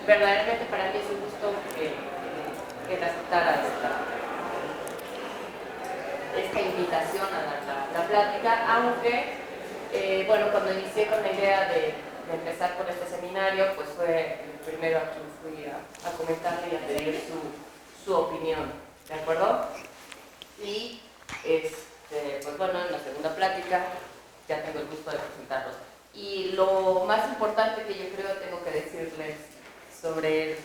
verdaderamente para mí es un gusto que te aceptara esta invitación a dar la plática, aunque, bueno, cuando inicié con la idea de empezar con este seminario, pues fue el primero a quien fui a comentarle y a pedir su opinión, ¿de acuerdo? Y, pues bueno, en la segunda plática ya tengo el gusto de presentarlos. Y lo más importante que yo creo tengo que decirles sobre él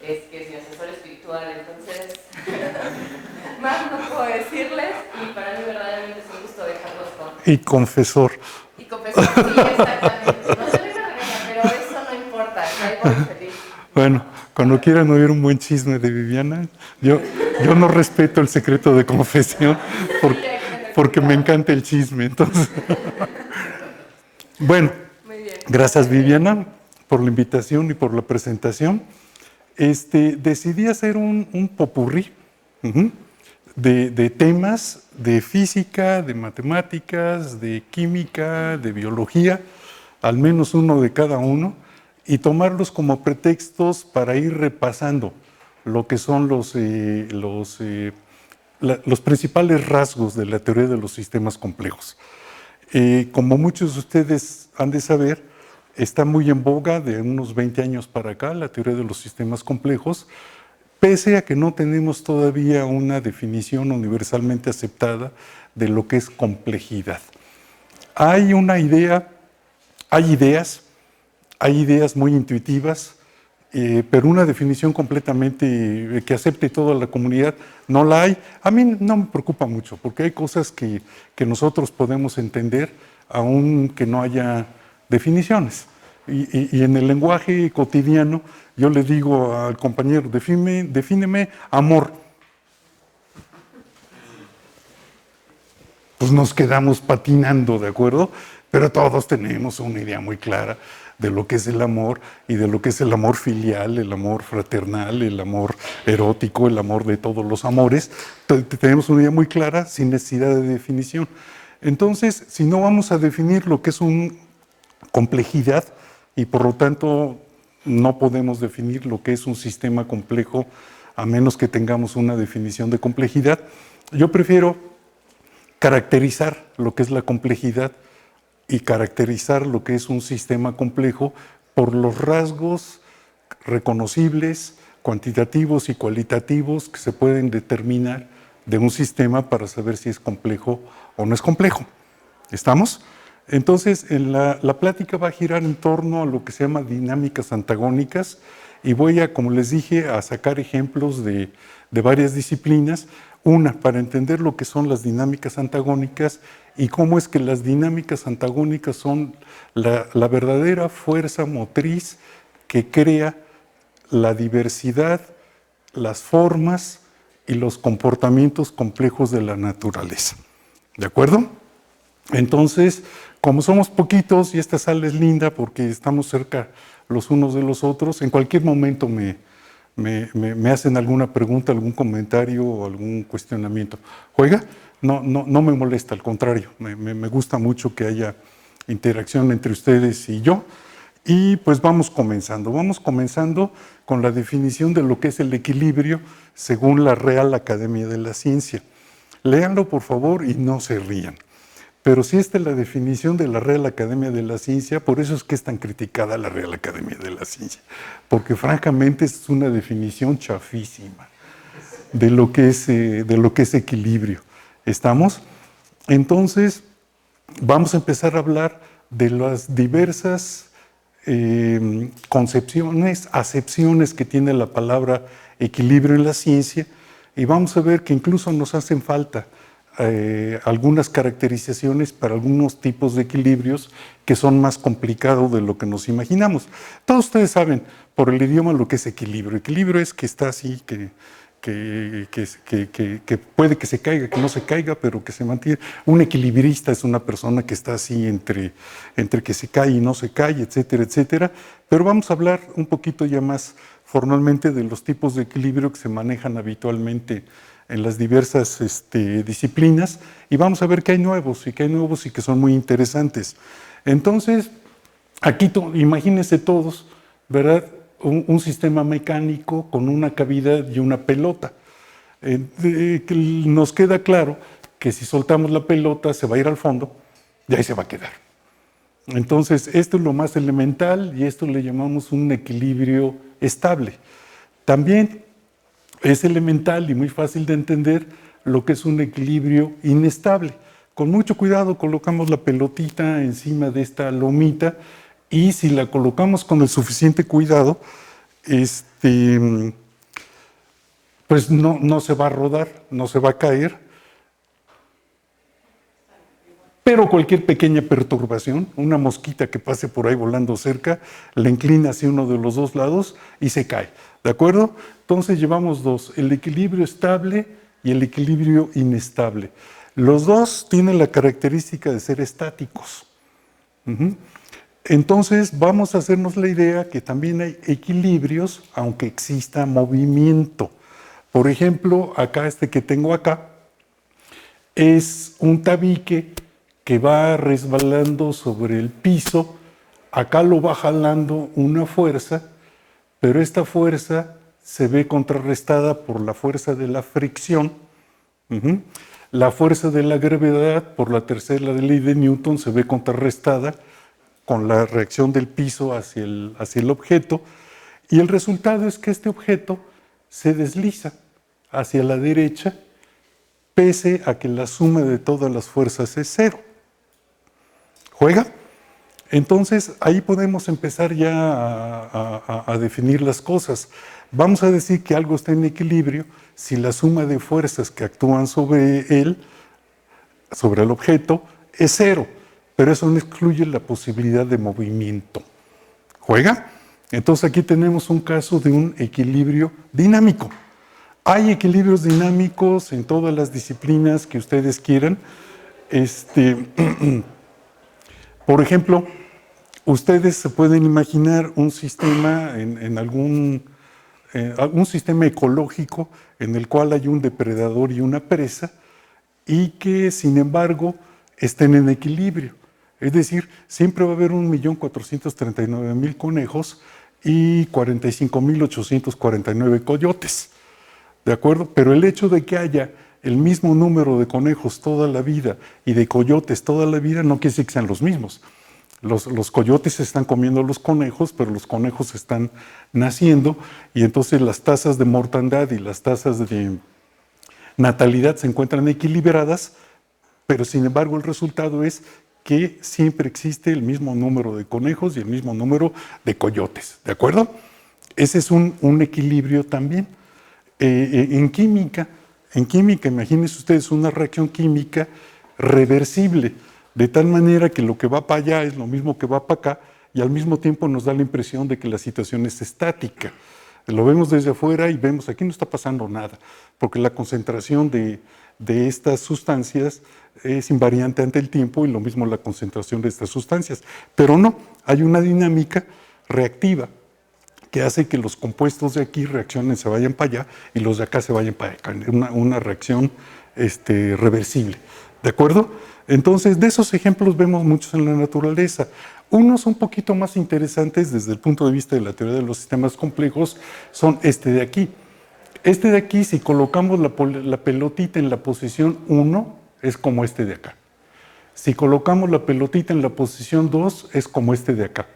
es que es mi asesor espiritual, entonces más no puedo decirles, y para mí verdaderamente es un gusto dejarlos con... Y confesor. Y confesor, sí, exactamente. No soy una reina, pero eso no importa, ahí voy feliz. Bueno, cuando quieran oír un buen chisme de Viviana, yo no respeto el secreto de confesión porque me encanta el chisme, entonces... Bueno, gracias Viviana por la invitación y por la presentación. Decidí hacer un popurrí de temas de física, de matemáticas, de química, de biología, al menos uno de cada uno, y tomarlos como pretextos para ir repasando lo que son los principales rasgos de la teoría de los sistemas complejos. Como muchos de ustedes han de saber, está muy en boga de unos 20 años para acá la teoría de los sistemas complejos, pese a que no tenemos todavía una definición universalmente aceptada de lo que es complejidad. Hay una idea, hay ideas muy intuitivas, pero una definición completamente que acepte toda la comunidad no la hay. A mí no me preocupa mucho, porque hay cosas que nosotros podemos entender aun que no haya definiciones. Y en el lenguaje cotidiano yo le digo al compañero, defíneme amor. Pues nos quedamos patinando, ¿de acuerdo? Pero todos tenemos una idea muy clara de lo que es el amor y de lo que es el amor filial, el amor fraternal, el amor erótico, el amor de todos los amores. Tenemos una idea muy clara sin necesidad de definición. Entonces, si no vamos a definir lo que es una complejidad y por lo tanto no podemos definir lo que es un sistema complejo a menos que tengamos una definición de complejidad, yo prefiero caracterizar lo que es la complejidad y caracterizar lo que es un sistema complejo por los rasgos reconocibles, cuantitativos y cualitativos que se pueden determinar de un sistema para saber si es complejo o no es complejo. ¿Estamos? Entonces, la plática va a girar en torno a lo que se llama dinámicas antagónicas y voy a, como les dije, a sacar ejemplos de varias disciplinas. Una, para entender lo que son las dinámicas antagónicas y cómo es que las dinámicas antagónicas son la verdadera fuerza motriz que crea la diversidad, las formas y los comportamientos complejos de la naturaleza. ¿De acuerdo? Entonces, como somos poquitos y esta sala es linda porque estamos cerca los unos de los otros, en cualquier momento me hacen alguna pregunta, algún comentario o algún cuestionamiento. ¿Juega? No me molesta, al contrario, me gusta mucho que haya interacción entre ustedes y yo. Y pues vamos comenzando con la definición de lo que es el equilibrio según la Real Academia de la Ciencia. Léanlo por favor y no se rían. Pero si esta es la definición de la Real Academia de la Ciencia, por eso es que es tan criticada la Real Academia de la Ciencia, porque francamente es una definición chafísima de lo que es equilibrio. ¿Estamos? Entonces, vamos a empezar a hablar de las diversas concepciones, acepciones que tiene la palabra equilibrio en la ciencia, y vamos a ver que incluso nos hacen falta algunas caracterizaciones para algunos tipos de equilibrios que son más complicados de lo que nos imaginamos. Todos ustedes saben por el idioma lo que es equilibrio. Equilibrio es que está así, que puede que se caiga, que no se caiga, pero que se mantiene. Un equilibrista es una persona que está así entre que se cae y no se cae, etcétera, etcétera. Pero vamos a hablar un poquito ya más formalmente de los tipos de equilibrio que se manejan habitualmente en las diversas disciplinas, y vamos a ver que hay nuevos y que son muy interesantes. Entonces, aquí imagínense todos, ¿verdad? un sistema mecánico con una cavidad y una pelota. Nos queda claro que si soltamos la pelota se va a ir al fondo y ahí se va a quedar. Entonces, esto es lo más elemental y esto le llamamos un equilibrio estable. También es elemental y muy fácil de entender lo que es un equilibrio inestable. Con mucho cuidado colocamos la pelotita encima de esta lomita y si la colocamos con el suficiente cuidado, pues no se va a rodar, no se va a caer. Pero cualquier pequeña perturbación, una mosquita que pase por ahí volando cerca, la inclina hacia uno de los dos lados y se cae. ¿De acuerdo? Entonces llevamos dos, el equilibrio estable y el equilibrio inestable. Los dos tienen la característica de ser estáticos. Entonces vamos a hacernos la idea que también hay equilibrios, aunque exista movimiento. Por ejemplo, acá que tengo acá, es un tabique que va resbalando sobre el piso, acá lo va jalando una fuerza, pero esta fuerza se ve contrarrestada por la fuerza de la fricción. La fuerza de la gravedad, por la tercera ley de Newton, se ve contrarrestada con la reacción del piso hacia el objeto, y el resultado es que este objeto se desliza hacia la derecha, pese a que la suma de todas las fuerzas es cero. ¿Juega? Entonces, ahí podemos empezar ya a definir las cosas. Vamos a decir que algo está en equilibrio si la suma de fuerzas que actúan sobre él, sobre el objeto, es cero, pero eso no excluye la posibilidad de movimiento. ¿Juega? Entonces aquí tenemos un caso de un equilibrio dinámico. Hay equilibrios dinámicos en todas las disciplinas que ustedes quieran. Por ejemplo, ustedes se pueden imaginar un sistema en algún sistema ecológico en el cual hay un depredador y una presa y que, sin embargo, estén en equilibrio. Es decir, siempre va a haber 1.439.000 conejos y 45.849 coyotes. ¿De acuerdo? Pero el hecho de que haya el mismo número de conejos toda la vida y de coyotes toda la vida no quiere decir que sean los mismos. Los coyotes están comiendo a los conejos, pero los conejos están naciendo y entonces las tasas de mortandad y las tasas de natalidad se encuentran equilibradas, pero sin embargo el resultado es que siempre existe el mismo número de conejos y el mismo número de coyotes. ¿De acuerdo? Ese es un equilibrio también. En química, imagínense ustedes una reacción química reversible, de tal manera que lo que va para allá es lo mismo que va para acá y al mismo tiempo nos da la impresión de que la situación es estática. Lo vemos desde afuera y vemos, aquí no está pasando nada, porque la concentración de estas sustancias es invariante ante el tiempo y lo mismo la concentración de estas sustancias. Pero no, hay una dinámica reactiva que hace que los compuestos de aquí reaccionen, se vayan para allá y los de acá se vayan para acá. Una reacción reversible. ¿De acuerdo? Entonces, de esos ejemplos vemos muchos en la naturaleza. Unos un poquito más interesantes desde el punto de vista de la teoría de los sistemas complejos son este de aquí. Este de aquí, si colocamos la pelotita en la posición 1, es como este de acá. Si colocamos la pelotita en la posición 2, es como este de acá.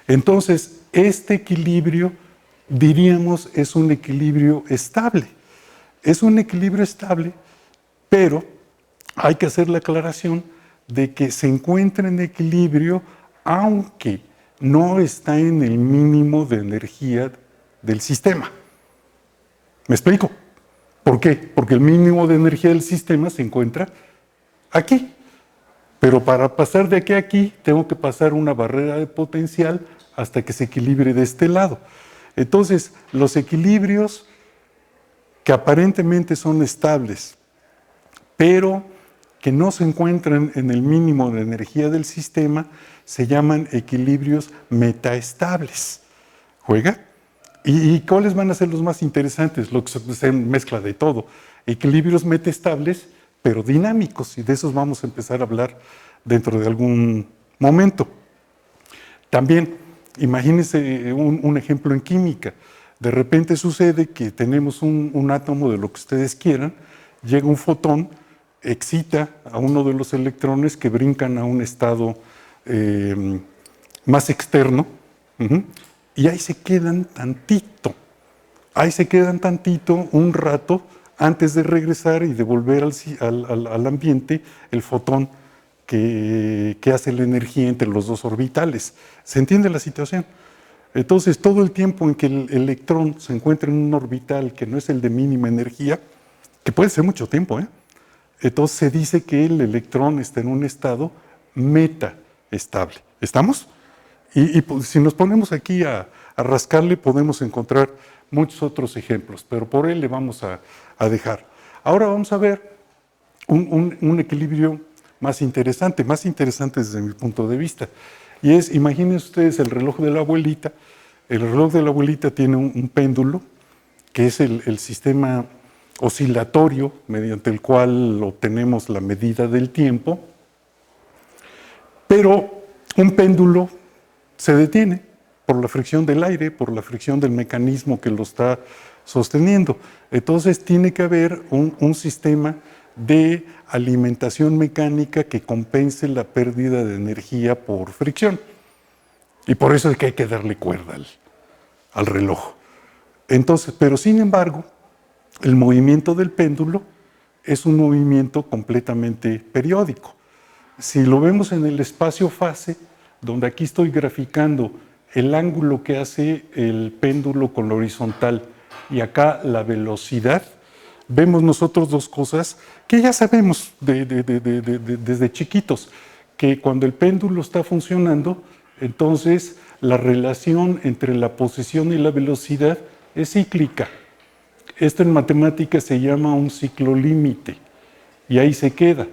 Entonces, este equilibrio, diríamos, es un equilibrio estable. Es un equilibrio estable, pero hay que hacer la aclaración de que se encuentra en equilibrio aunque no está en el mínimo de energía del sistema. ¿Me explico? ¿Por qué? Porque el mínimo de energía del sistema se encuentra aquí. Pero para pasar de aquí a aquí, tengo que pasar una barrera de potencial hasta que se equilibre de este lado. Entonces, los equilibrios que aparentemente son estables, pero que no se encuentran en el mínimo de energía del sistema, se llaman equilibrios metaestables. ¿Juega? ¿Y cuáles van a ser los más interesantes? Lo que se mezcla de todo. Equilibrios metaestables, pero dinámicos, y de esos vamos a empezar a hablar dentro de algún momento. También, Imagínense un ejemplo en química. De repente sucede que tenemos un átomo de lo que ustedes quieran, llega un fotón, excita a uno de los electrones que brincan a un estado más externo, y ahí se quedan tantito. Ahí se quedan tantito, un rato, antes de regresar y devolver al ambiente el fotón que hace la energía entre los dos orbitales. ¿Se entiende la situación? Entonces, todo el tiempo en que el electrón se encuentra en un orbital que no es el de mínima energía, que puede ser mucho tiempo, entonces se dice que el electrón está en un estado metaestable. ¿Estamos? Y pues, si nos ponemos aquí a rascarle, podemos encontrar muchos otros ejemplos, pero por él le vamos a dejar. Ahora vamos a ver un equilibrio más interesante desde mi punto de vista. Y es, imagínense ustedes el reloj de la abuelita. El reloj de la abuelita tiene un péndulo, que es el sistema oscilatorio mediante el cual obtenemos la medida del tiempo, pero un péndulo se detiene por la fricción del aire, por la fricción del mecanismo que lo está sosteniendo. Entonces tiene que haber un sistema de alimentación mecánica que compense la pérdida de energía por fricción. Y por eso es que hay que darle cuerda al reloj. Entonces, pero sin embargo, el movimiento del péndulo es un movimiento completamente periódico. Si lo vemos en el espacio-fase, donde aquí estoy graficando el ángulo que hace el péndulo con la horizontal y acá la velocidad, vemos nosotros dos cosas que ya sabemos desde chiquitos, que cuando el péndulo está funcionando, entonces la relación entre la posición y la velocidad es cíclica. Esto en matemáticas se llama un ciclo límite y ahí se queda.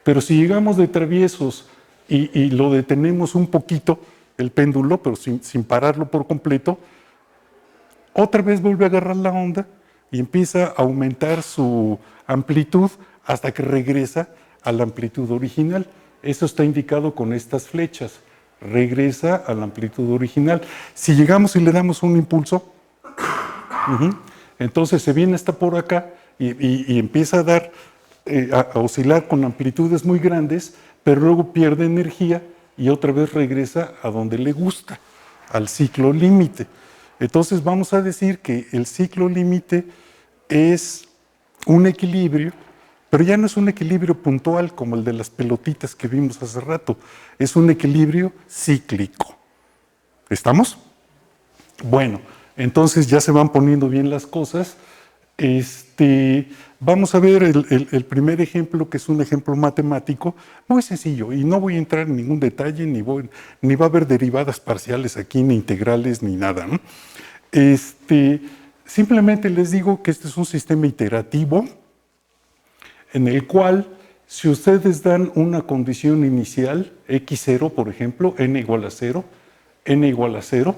Pero si llegamos de traviesos y lo detenemos un poquito, el péndulo, pero sin pararlo por completo, otra vez vuelve a agarrar la onda y empieza a aumentar su amplitud hasta que regresa a la amplitud original. Eso está indicado con estas flechas. Regresa a la amplitud original. Si llegamos y le damos un impulso, entonces se viene hasta por acá y empieza a dar, a oscilar con amplitudes muy grandes, pero luego pierde energía y otra vez regresa a donde le gusta, al ciclo límite. Entonces vamos a decir que el ciclo límite es un equilibrio, pero ya no es un equilibrio puntual como el de las pelotitas que vimos hace rato, es un equilibrio cíclico. ¿Estamos? Bueno, entonces ya se van poniendo bien las cosas. Vamos a ver el primer ejemplo, que es un ejemplo matemático, muy sencillo, y no voy a entrar en ningún detalle, ni va a haber derivadas parciales aquí, ni integrales, ni nada, ¿no? Simplemente les digo que este es un sistema iterativo, en el cual, si ustedes dan una condición inicial, x0, por ejemplo, n igual a 0, n igual a 0,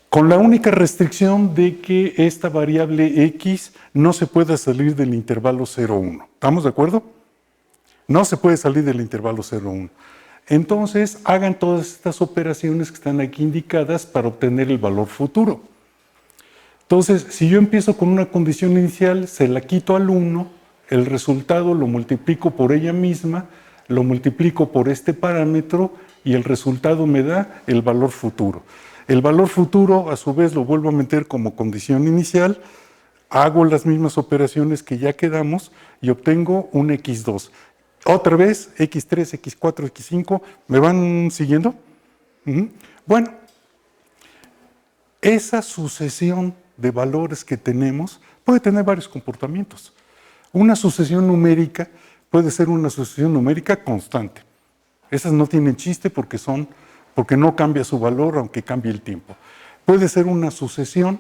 con la única restricción de que esta variable x no se pueda salir del intervalo 0,1. ¿Estamos de acuerdo? No se puede salir del intervalo 0,1. Entonces, hagan todas estas operaciones que están aquí indicadas para obtener el valor futuro. Entonces, si yo empiezo con una condición inicial, se la quito al 1, el resultado lo multiplico por ella misma, lo multiplico por este parámetro y el resultado me da el valor futuro. El valor futuro, a su vez, lo vuelvo a meter como condición inicial, hago las mismas operaciones que ya quedamos y obtengo un x2. Otra vez, x3, x4, x5, ¿me van siguiendo? Bueno, esa sucesión de valores que tenemos puede tener varios comportamientos. Una sucesión numérica puede ser una sucesión numérica constante. Esas no tienen chiste porque no cambia su valor aunque cambie el tiempo. Puede ser una sucesión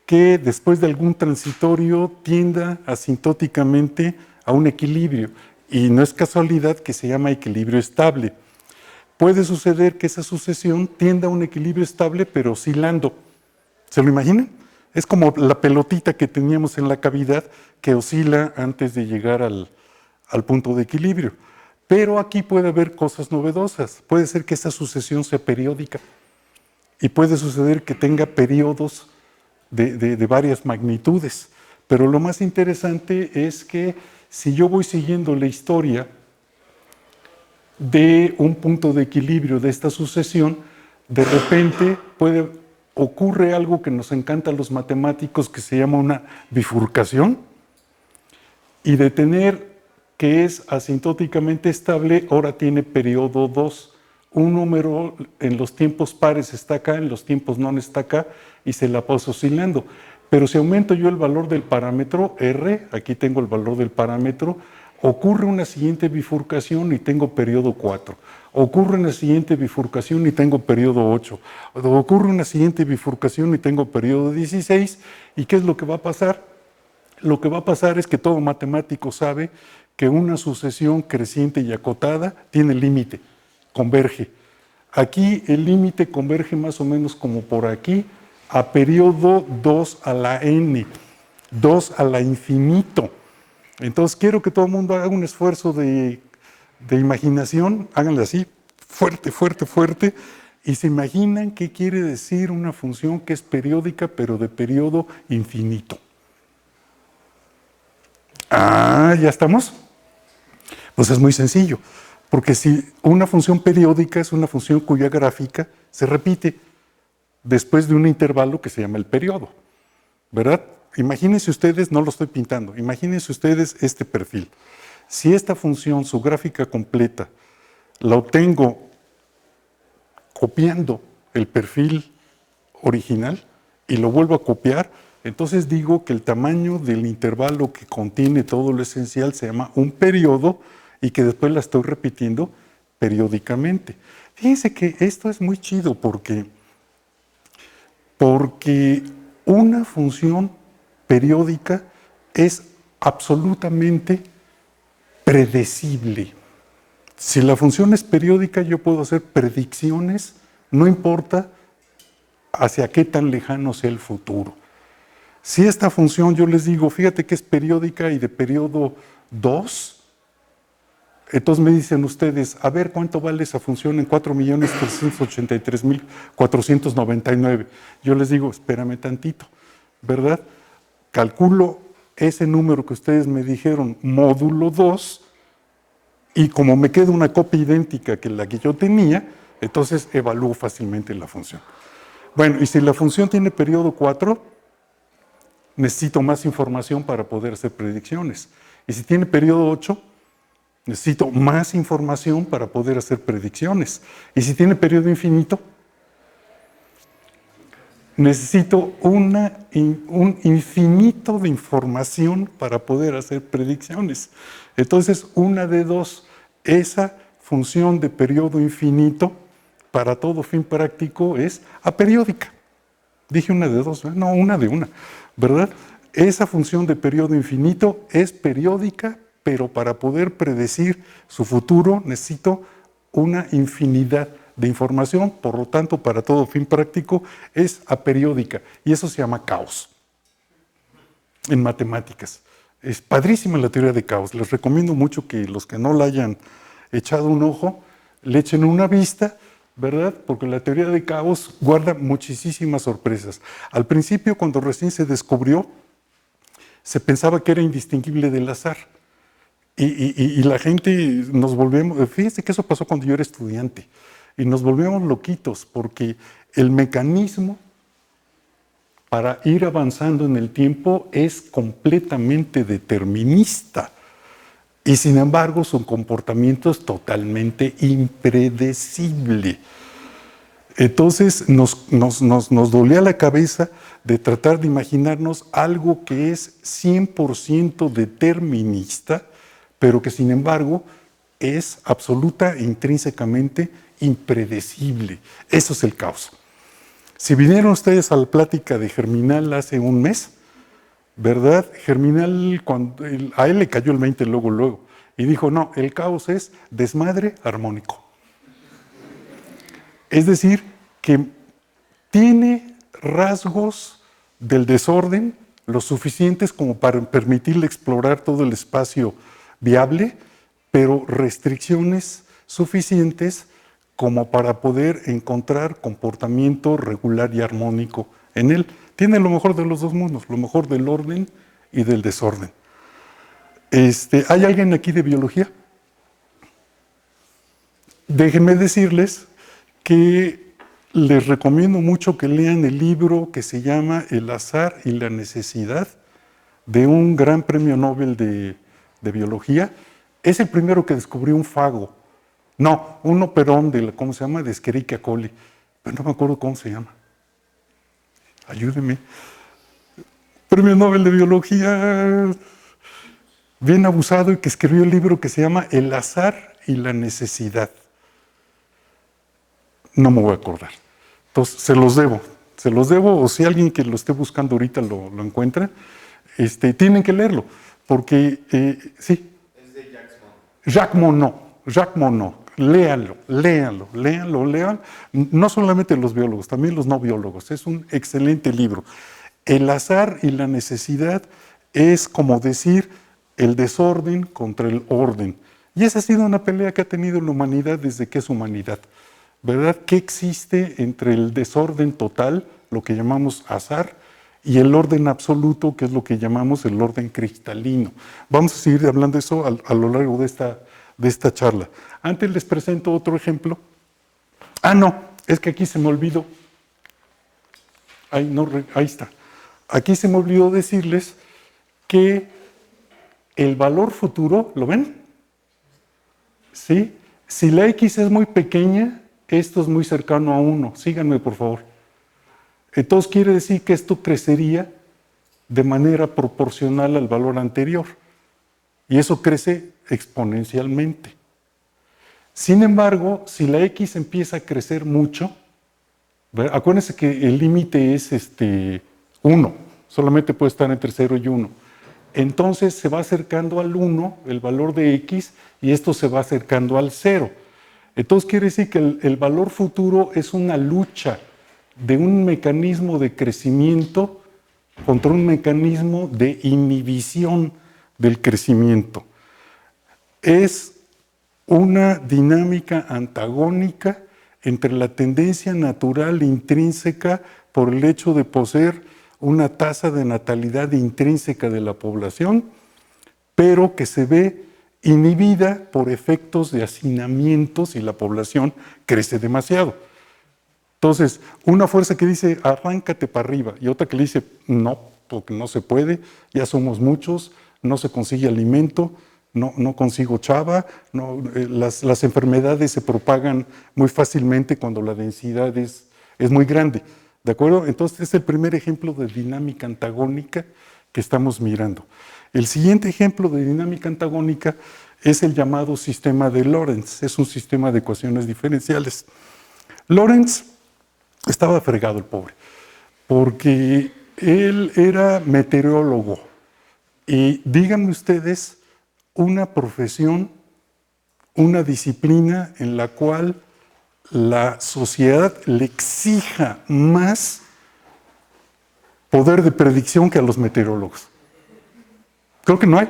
que después de algún transitorio tienda asintóticamente a un equilibrio, y no es casualidad que se llama equilibrio estable. Puede suceder que esa sucesión tienda a un equilibrio estable pero oscilando. ¿Se lo imaginan? Es como la pelotita que teníamos en la cavidad que oscila antes de llegar al punto de equilibrio. Pero aquí puede haber cosas novedosas. Puede ser que esa sucesión sea periódica. y puede suceder que tenga periodos de varias magnitudes. Pero lo más interesante es que si yo voy siguiendo la historia de un punto de equilibrio de esta sucesión, de repente ocurre algo que nos encanta a los matemáticos, que se llama una bifurcación, y de tener que es asintóticamente estable, ahora tiene periodo 2. Un número en los tiempos pares está acá, en los tiempos non está acá, y se la pasa oscilando. Pero si aumento yo el valor del parámetro R, aquí tengo el valor del parámetro, ocurre una siguiente bifurcación y tengo periodo 4. Ocurre una siguiente bifurcación y tengo periodo 8. Ocurre una siguiente bifurcación y tengo periodo 16. ¿Y qué es lo que va a pasar? Lo que va a pasar es que todo matemático sabe que una sucesión creciente y acotada tiene límite, converge. Aquí el límite converge más o menos como por aquí, a periodo 2 a la n, 2 a la infinito. Entonces quiero que todo el mundo haga un esfuerzo de imaginación, háganle así, fuerte, fuerte, fuerte, y se imaginan qué quiere decir una función que es periódica, pero de periodo infinito. Ah, ¿ya estamos? Pues es muy sencillo, porque si una función periódica es una función cuya gráfica se repite después de un intervalo que se llama el periodo, ¿verdad? Imagínense ustedes, no lo estoy pintando, imagínense ustedes este perfil. Si esta función, su gráfica completa, la obtengo copiando el perfil original y lo vuelvo a copiar, entonces digo que el tamaño del intervalo que contiene todo lo esencial se llama un periodo y que después la estoy repitiendo periódicamente. Fíjense que esto es muy chido porque una función periódica es absolutamente predecible. Si la función es periódica, yo puedo hacer predicciones, no importa hacia qué tan lejano sea el futuro. Si esta función yo les digo, fíjate que es periódica y de periodo 2, entonces me dicen ustedes, a ver cuánto vale esa función en 4.383.499. Yo les digo, espérame tantito, ¿verdad? Calculo ese número que ustedes me dijeron, módulo 2, y como me queda una copia idéntica que la que yo tenía, entonces evalúo fácilmente la función. Bueno, y si la función tiene periodo 4, necesito más información para poder hacer predicciones. Y si tiene periodo 8, necesito más información para poder hacer predicciones. Y si tiene periodo infinito, necesito un infinito de información para poder hacer predicciones. Entonces, una de dos, esa función de periodo infinito para todo fin práctico es aperiódica. Dije una de dos, no, una de una, ¿verdad? Esa función de periodo infinito es periódica, pero para poder predecir su futuro necesito una infinidad de información, por lo tanto, para todo fin práctico es aperiódica, y eso se llama caos en matemáticas. Es padrísima la teoría de caos. Les recomiendo mucho que los que no la hayan echado un ojo, le echen una vista, ¿verdad? Porque la teoría de caos guarda muchísimas sorpresas. Al principio, cuando recién se descubrió, se pensaba que era indistinguible del azar. Y la gente nos volvemos, fíjense que eso pasó cuando yo era estudiante, y nos volvemos loquitos porque el mecanismo para ir avanzando en el tiempo es completamente determinista. Y sin embargo, su comportamiento es totalmente impredecible. Entonces nos dolía la cabeza de tratar de imaginarnos algo que es 100% determinista, pero que sin embargo es absoluta e intrínsecamente impredecible. Eso es el caos. Si vinieron ustedes a la plática de Germinal hace un mes, ¿verdad? Germinal, a él le cayó el 20 luego, y dijo, no, el caos es desmadre armónico. Es decir, que tiene rasgos del desorden lo suficientes como para permitirle explorar todo el espacio viable, pero restricciones suficientes como para poder encontrar comportamiento regular y armónico en él. Tiene lo mejor de los dos mundos, lo mejor del orden y del desorden. ¿Hay alguien aquí de biología? Déjenme decirles que les recomiendo mucho que lean el libro que se llama El azar y la necesidad, de un gran premio Nobel de biología. Es el primero que descubrió un fago. No, un operón ¿cómo se llama? De Escherichia coli. Pero no me acuerdo cómo se llama. Ayúdeme. Premio Nobel de biología, bien abusado, y que escribió el libro que se llama El azar y la necesidad. No me voy a acordar. Entonces, se los debo, o si alguien que lo esté buscando ahorita lo encuentra, tienen que leerlo, porque, sí. Es de Jacques Monod. Jacques Monod. Léanlo. No solamente los biólogos, también los no biólogos. Es un excelente libro. El azar y la necesidad es como decir el desorden contra el orden. Y esa ha sido una pelea que ha tenido la humanidad desde que es humanidad. ¿Verdad? ¿Qué existe entre el desorden total, lo que llamamos azar, y el orden absoluto, que es lo que llamamos el orden cristalino? Vamos a seguir hablando de eso a lo largo de esta charla. Antes les presento otro ejemplo. No, es que aquí se me olvidó. Ahí está. Aquí se me olvidó decirles que el valor futuro, ¿lo ven? ¿Sí? Si la X es muy pequeña, esto es muy cercano a 1. Síganme, por favor. Entonces quiere decir que esto crecería de manera proporcional al valor anterior. Y eso crece exponencialmente. Sin embargo, si la X empieza a crecer mucho, ¿verdad? Acuérdense que el límite es 1. Solamente puede estar entre 0 y 1. Entonces se va acercando al 1, el valor de X, y esto se va acercando al 0. Entonces quiere decir que el valor futuro es una lucha de un mecanismo de crecimiento contra un mecanismo de inhibición del crecimiento. Es una dinámica antagónica entre la tendencia natural intrínseca por el hecho de poseer una tasa de natalidad intrínseca de la población, pero que se ve inhibida por efectos de hacinamiento si la población crece demasiado. Entonces, una fuerza que dice, arráncate para arriba, y otra que le dice, no, porque no se puede, ya somos muchos, no se consigue alimento, no consigo chava, las enfermedades se propagan muy fácilmente cuando la densidad es muy grande. ¿De acuerdo? Entonces, es el primer ejemplo de dinámica antagónica que estamos mirando. El siguiente ejemplo de dinámica antagónica es el llamado sistema de Lorentz. Es un sistema de ecuaciones diferenciales. Lorentz estaba fregado, el pobre, porque él era meteorólogo. Y díganme ustedes una profesión, una disciplina en la cual la sociedad le exija más poder de predicción que a los meteorólogos. Creo que no hay.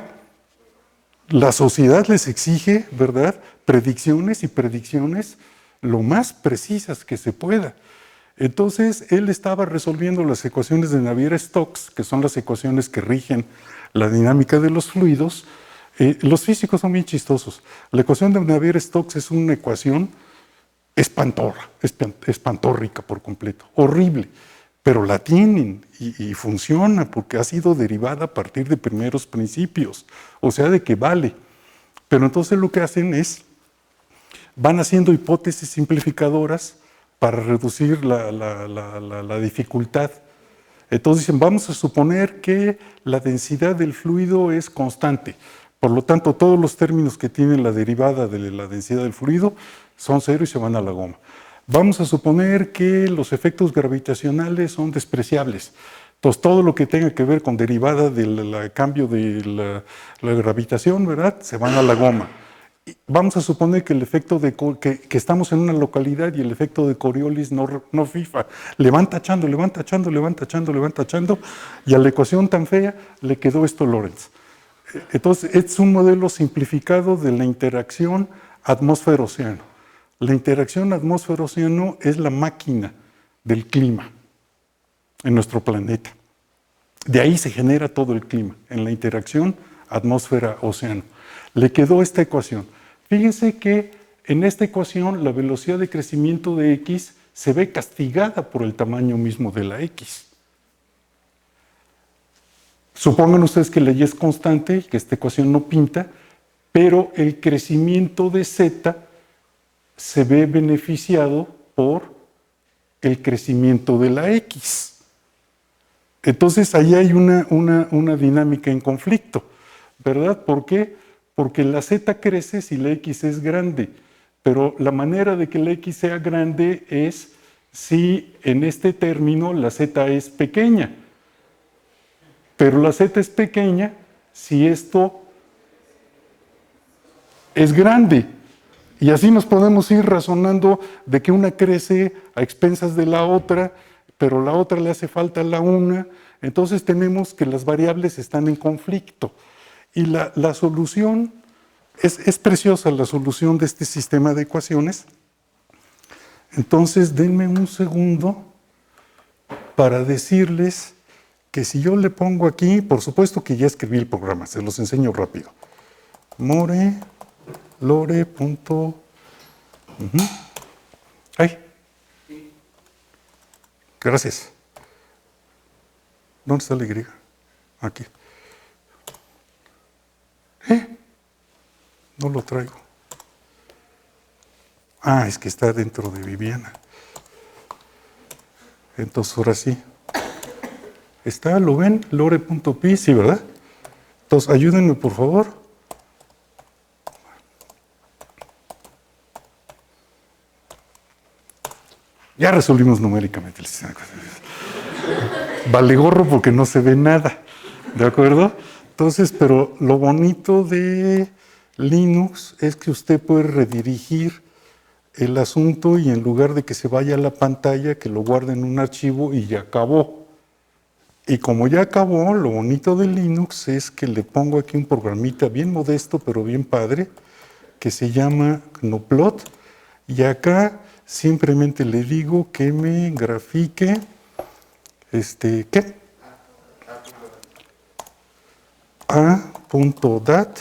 La sociedad les exige, ¿verdad?, predicciones y predicciones lo más precisas que se pueda. Entonces, él estaba resolviendo las ecuaciones de Navier-Stokes, que son las ecuaciones que rigen la dinámica de los fluidos. Los físicos son bien chistosos. La ecuación de Navier-Stokes es una ecuación espantórrica por completo, horrible, pero la tienen y funciona porque ha sido derivada a partir de primeros principios, o sea, de que vale. Pero entonces lo que hacen es, van haciendo hipótesis simplificadoras para reducir la dificultad. Entonces dicen, vamos a suponer que la densidad del fluido es constante. Por lo tanto, todos los términos que tienen la derivada de la densidad del fluido son 0 y se van a la goma. Vamos a suponer que los efectos gravitacionales son despreciables. Entonces, todo lo que tenga que ver con derivada del cambio de la gravitación, ¿verdad?, se van a la goma. Vamos a suponer que el efecto que estamos en una localidad y el efecto de Coriolis no fifa. Le van tachando, y a la ecuación tan fea le quedó esto Lorentz. Entonces, es un modelo simplificado de la interacción atmósfera-océano. La interacción atmósfera-océano es la máquina del clima en nuestro planeta. De ahí se genera todo el clima, en la interacción atmósfera-océano. Le quedó esta ecuación. Fíjense que en esta ecuación la velocidad de crecimiento de X se ve castigada por el tamaño mismo de la X. Supongan ustedes que la Y es constante y que esta ecuación no pinta, pero el crecimiento de Z se ve beneficiado por el crecimiento de la X. Entonces ahí hay una dinámica en conflicto, ¿verdad? ¿Por qué? Porque la Z crece si la X es grande, pero la manera de que la X sea grande es si en este término la Z es pequeña. Pero la Z es pequeña si esto es grande. Y así nos podemos ir razonando de que una crece a expensas de la otra, pero la otra le hace falta a la una. Entonces tenemos que las variables están en conflicto. Y la solución, es preciosa la solución de este sistema de ecuaciones. Entonces denme un segundo para decirles que si yo le pongo aquí, por supuesto que ya escribí el programa, se los enseño rápido. Lore. Ay. Gracias. ¿Dónde está la Y? Aquí. No lo traigo. Ah, es que está dentro de Viviana. Entonces ahora sí. ¿Está? ¿Lo ven? Lore.pi, sí, ¿verdad? Entonces ayúdenme por favor. Ya resolvimos numéricamente el sistema. Vale gorro porque no se ve nada, ¿de acuerdo? Entonces, pero lo bonito de Linux es que usted puede redirigir el asunto y en lugar de que se vaya a la pantalla, que lo guarde en un archivo y ya acabó. Y como ya acabó, lo bonito de Linux es que le pongo aquí un programita bien modesto, pero bien padre, que se llama Gnoplot, y acá simplemente le digo que me grafique, ¿qué? A.dat,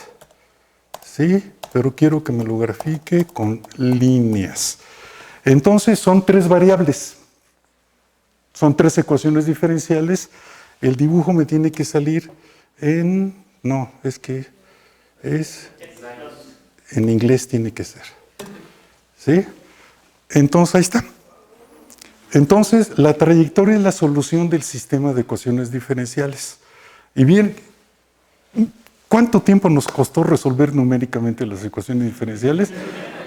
sí, pero quiero que me lo grafique con líneas. Entonces son 3 variables, son 3 ecuaciones diferenciales. El dibujo me tiene que salir en, no, es que es, en inglés tiene que ser, ¿sí? Entonces ahí está. Entonces la trayectoria es la solución del sistema de ecuaciones diferenciales. Y bien, ¿cuánto tiempo nos costó resolver numéricamente las ecuaciones diferenciales?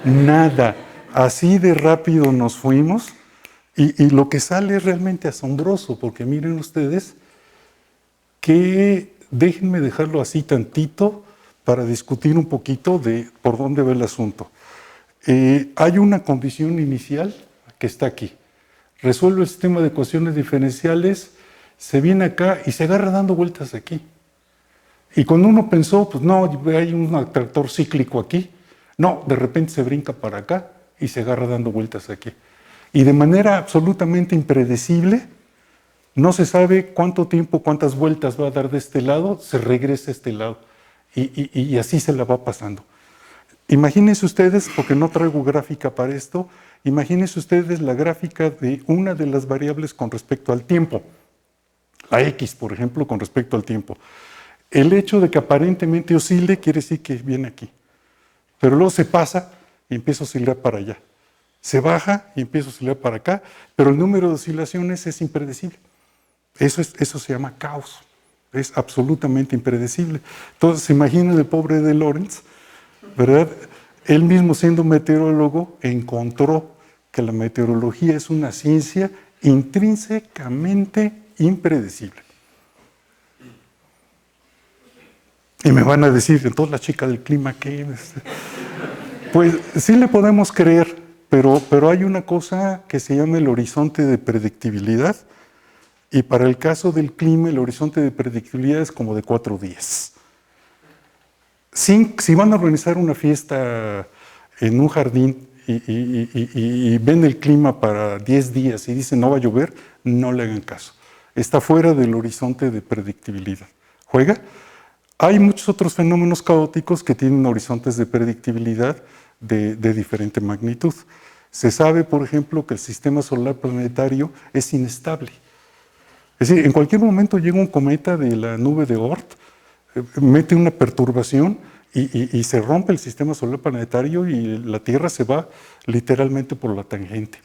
Nada. Así de rápido nos fuimos y lo que sale es realmente asombroso, porque miren ustedes que déjenme dejarlo así tantito para discutir un poquito de por dónde va el asunto. Hay una condición inicial que está aquí. Resuelve el sistema de ecuaciones diferenciales, se viene acá y se agarra dando vueltas aquí. Y cuando uno pensó, pues no, hay un atractor cíclico aquí, no, de repente se brinca para acá y se agarra dando vueltas aquí. Y de manera absolutamente impredecible, no se sabe cuánto tiempo, cuántas vueltas va a dar de este lado, se regresa a este lado. Y así se la va pasando. Imagínense ustedes, porque no traigo gráfica para esto, imagínense ustedes la gráfica de una de las variables con respecto al tiempo. La X, por ejemplo, con respecto al tiempo. El hecho de que aparentemente oscile quiere decir que viene aquí. Pero luego se pasa y empieza a oscilar para allá. Se baja y empieza a oscilar para acá, pero el número de oscilaciones es impredecible. Eso se llama caos. Es absolutamente impredecible. Entonces, se imaginan el pobre de Lorentz, ¿verdad? Él mismo siendo meteorólogo encontró que la meteorología es una ciencia intrínsecamente impredecible. Y me van a decir, entonces la chica del clima, ¿qué? Pues sí le podemos creer, pero hay una cosa que se llama el horizonte de predictibilidad, y para el caso del clima el horizonte de predictibilidad es como de 4 días. Si van a organizar una fiesta en un jardín y ven el clima para 10 días y dicen no va a llover, no le hagan caso. Está fuera del horizonte de predictibilidad. ¿Juega? Hay muchos otros fenómenos caóticos que tienen horizontes de predictibilidad de diferente magnitud. Se sabe, por ejemplo, que el sistema solar planetario es inestable. Es decir, en cualquier momento llega un cometa de la nube de Oort, mete una perturbación y se rompe el sistema solar planetario y la Tierra se va literalmente por la tangente.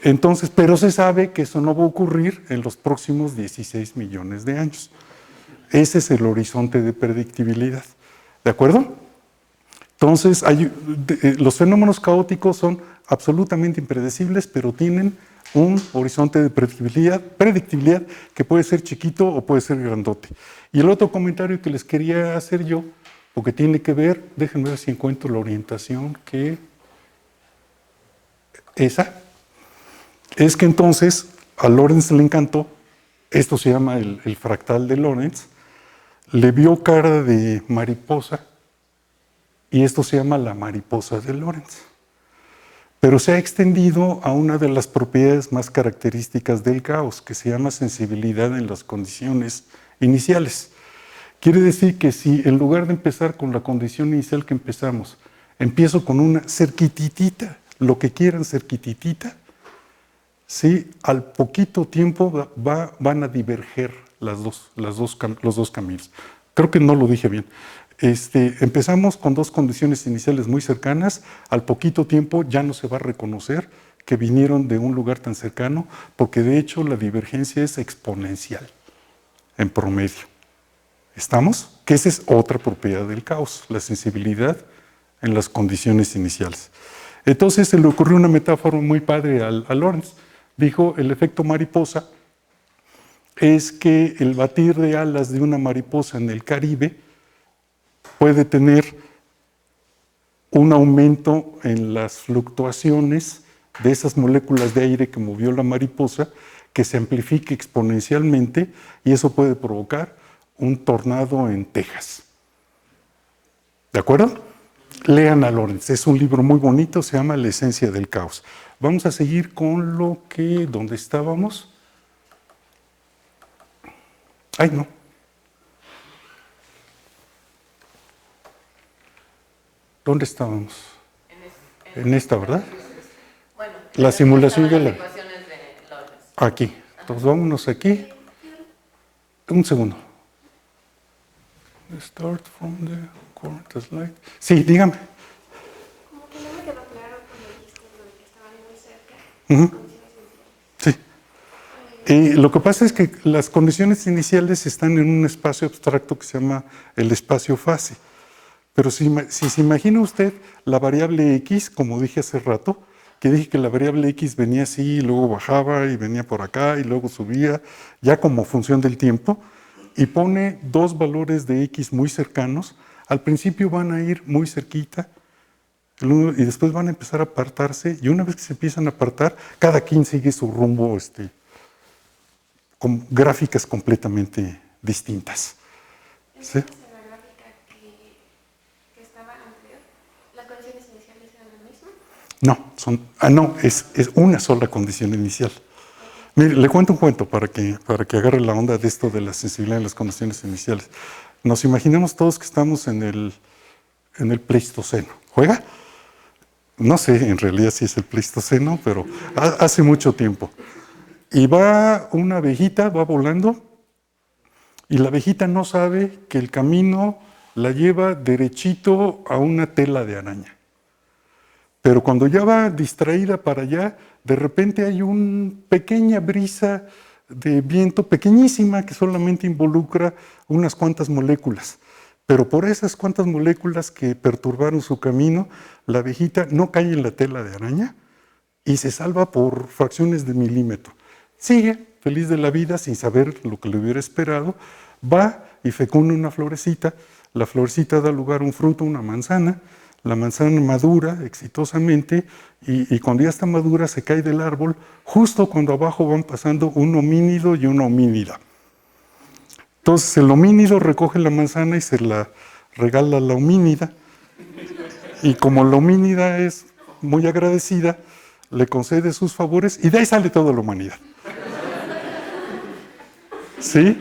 Entonces, pero se sabe que eso no va a ocurrir en los próximos 16 millones de años. Ese es el horizonte de predictibilidad. ¿De acuerdo? Entonces, los fenómenos caóticos son absolutamente impredecibles, pero tienen un horizonte de predictibilidad que puede ser chiquito o puede ser grandote. Y el otro comentario que les quería hacer yo, porque tiene que ver, déjenme ver si encuentro la orientación que... Esa. Es que entonces a Lorentz le encantó, esto se llama el fractal de Lorentz, le vio cara de mariposa y esto se llama la mariposa de Lorentz. Pero se ha extendido a una de las propiedades más características del caos, que se llama sensibilidad en las condiciones iniciales. Quiere decir que si en lugar de empezar con la condición inicial que empezamos, empiezo con una cerquititita, lo que quieran cerquititita, ¿sí? Al poquito tiempo van a diverger los dos caminos. Creo que no lo dije bien. Empezamos con dos condiciones iniciales muy cercanas, al poquito tiempo ya no se va a reconocer que vinieron de un lugar tan cercano, porque de hecho la divergencia es exponencial, en promedio. ¿Estamos? Que esa es otra propiedad del caos, la sensibilidad en las condiciones iniciales. Entonces se le ocurrió una metáfora muy padre a Lorentz. Dijo, el efecto mariposa es que el batir de alas de una mariposa en el Caribe puede tener un aumento en las fluctuaciones de esas moléculas de aire que movió la mariposa, que se amplifique exponencialmente y eso puede provocar un tornado en Texas. ¿De acuerdo? Lean a Lorentz, es un libro muy bonito, se llama La esencia del caos. Vamos a seguir con ¿dónde estábamos? Ay, no. ¿Dónde estábamos? En esta, ¿verdad? Bueno, la simulación de la... ecuaciones de Lorentz. Aquí. Entonces vámonos aquí. Un segundo. Start from the current slide. Sí, dígame. Como que no me quedó claro cuando dijiste lo de que estaban muy cerca. Sí. Lo que pasa es que las condiciones iniciales están en un espacio abstracto que se llama el espacio fase. Pero si se imagina usted la variable x, como dije hace rato, que dije que la variable x venía así, y luego bajaba y venía por acá y luego subía, ya como función del tiempo, y pone dos valores de x muy cercanos, al principio van a ir muy cerquita y después van a empezar a apartarse, y una vez que se empiezan a apartar, cada quien sigue su rumbo con gráficas completamente distintas. ¿Sí? En la gráfica que estaba anterior, ¿las condiciones iniciales eran las mismas? No, es una sola condición inicial. Mire, le cuento un cuento para que agarre la onda de esto de la sensibilidad en las condiciones iniciales. Nos imaginamos todos que estamos en el Pleistoceno. ¿Juega? No sé en realidad si es el Pleistoceno, pero hace mucho tiempo. Y va una abejita, va volando, y la abejita no sabe que el camino la lleva derechito a una tela de araña. Pero cuando ya va distraída para allá, de repente hay una pequeña brisa de viento, pequeñísima, que solamente involucra unas cuantas moléculas. Pero por esas cuantas moléculas que perturbaron su camino, la abejita no cae en la tela de araña y se salva por fracciones de milímetro. Sigue feliz de la vida sin saber lo que le hubiera esperado, va y fecunda una florecita, la florecita da lugar a un fruto, una manzana, la manzana madura exitosamente y cuando ya está madura se cae del árbol, justo cuando abajo van pasando un homínido y una homínida. Entonces el homínido recoge la manzana y se la regala a la homínida Y como la homínida es muy agradecida, le concede sus favores y de ahí sale toda la humanidad. ¿Sí?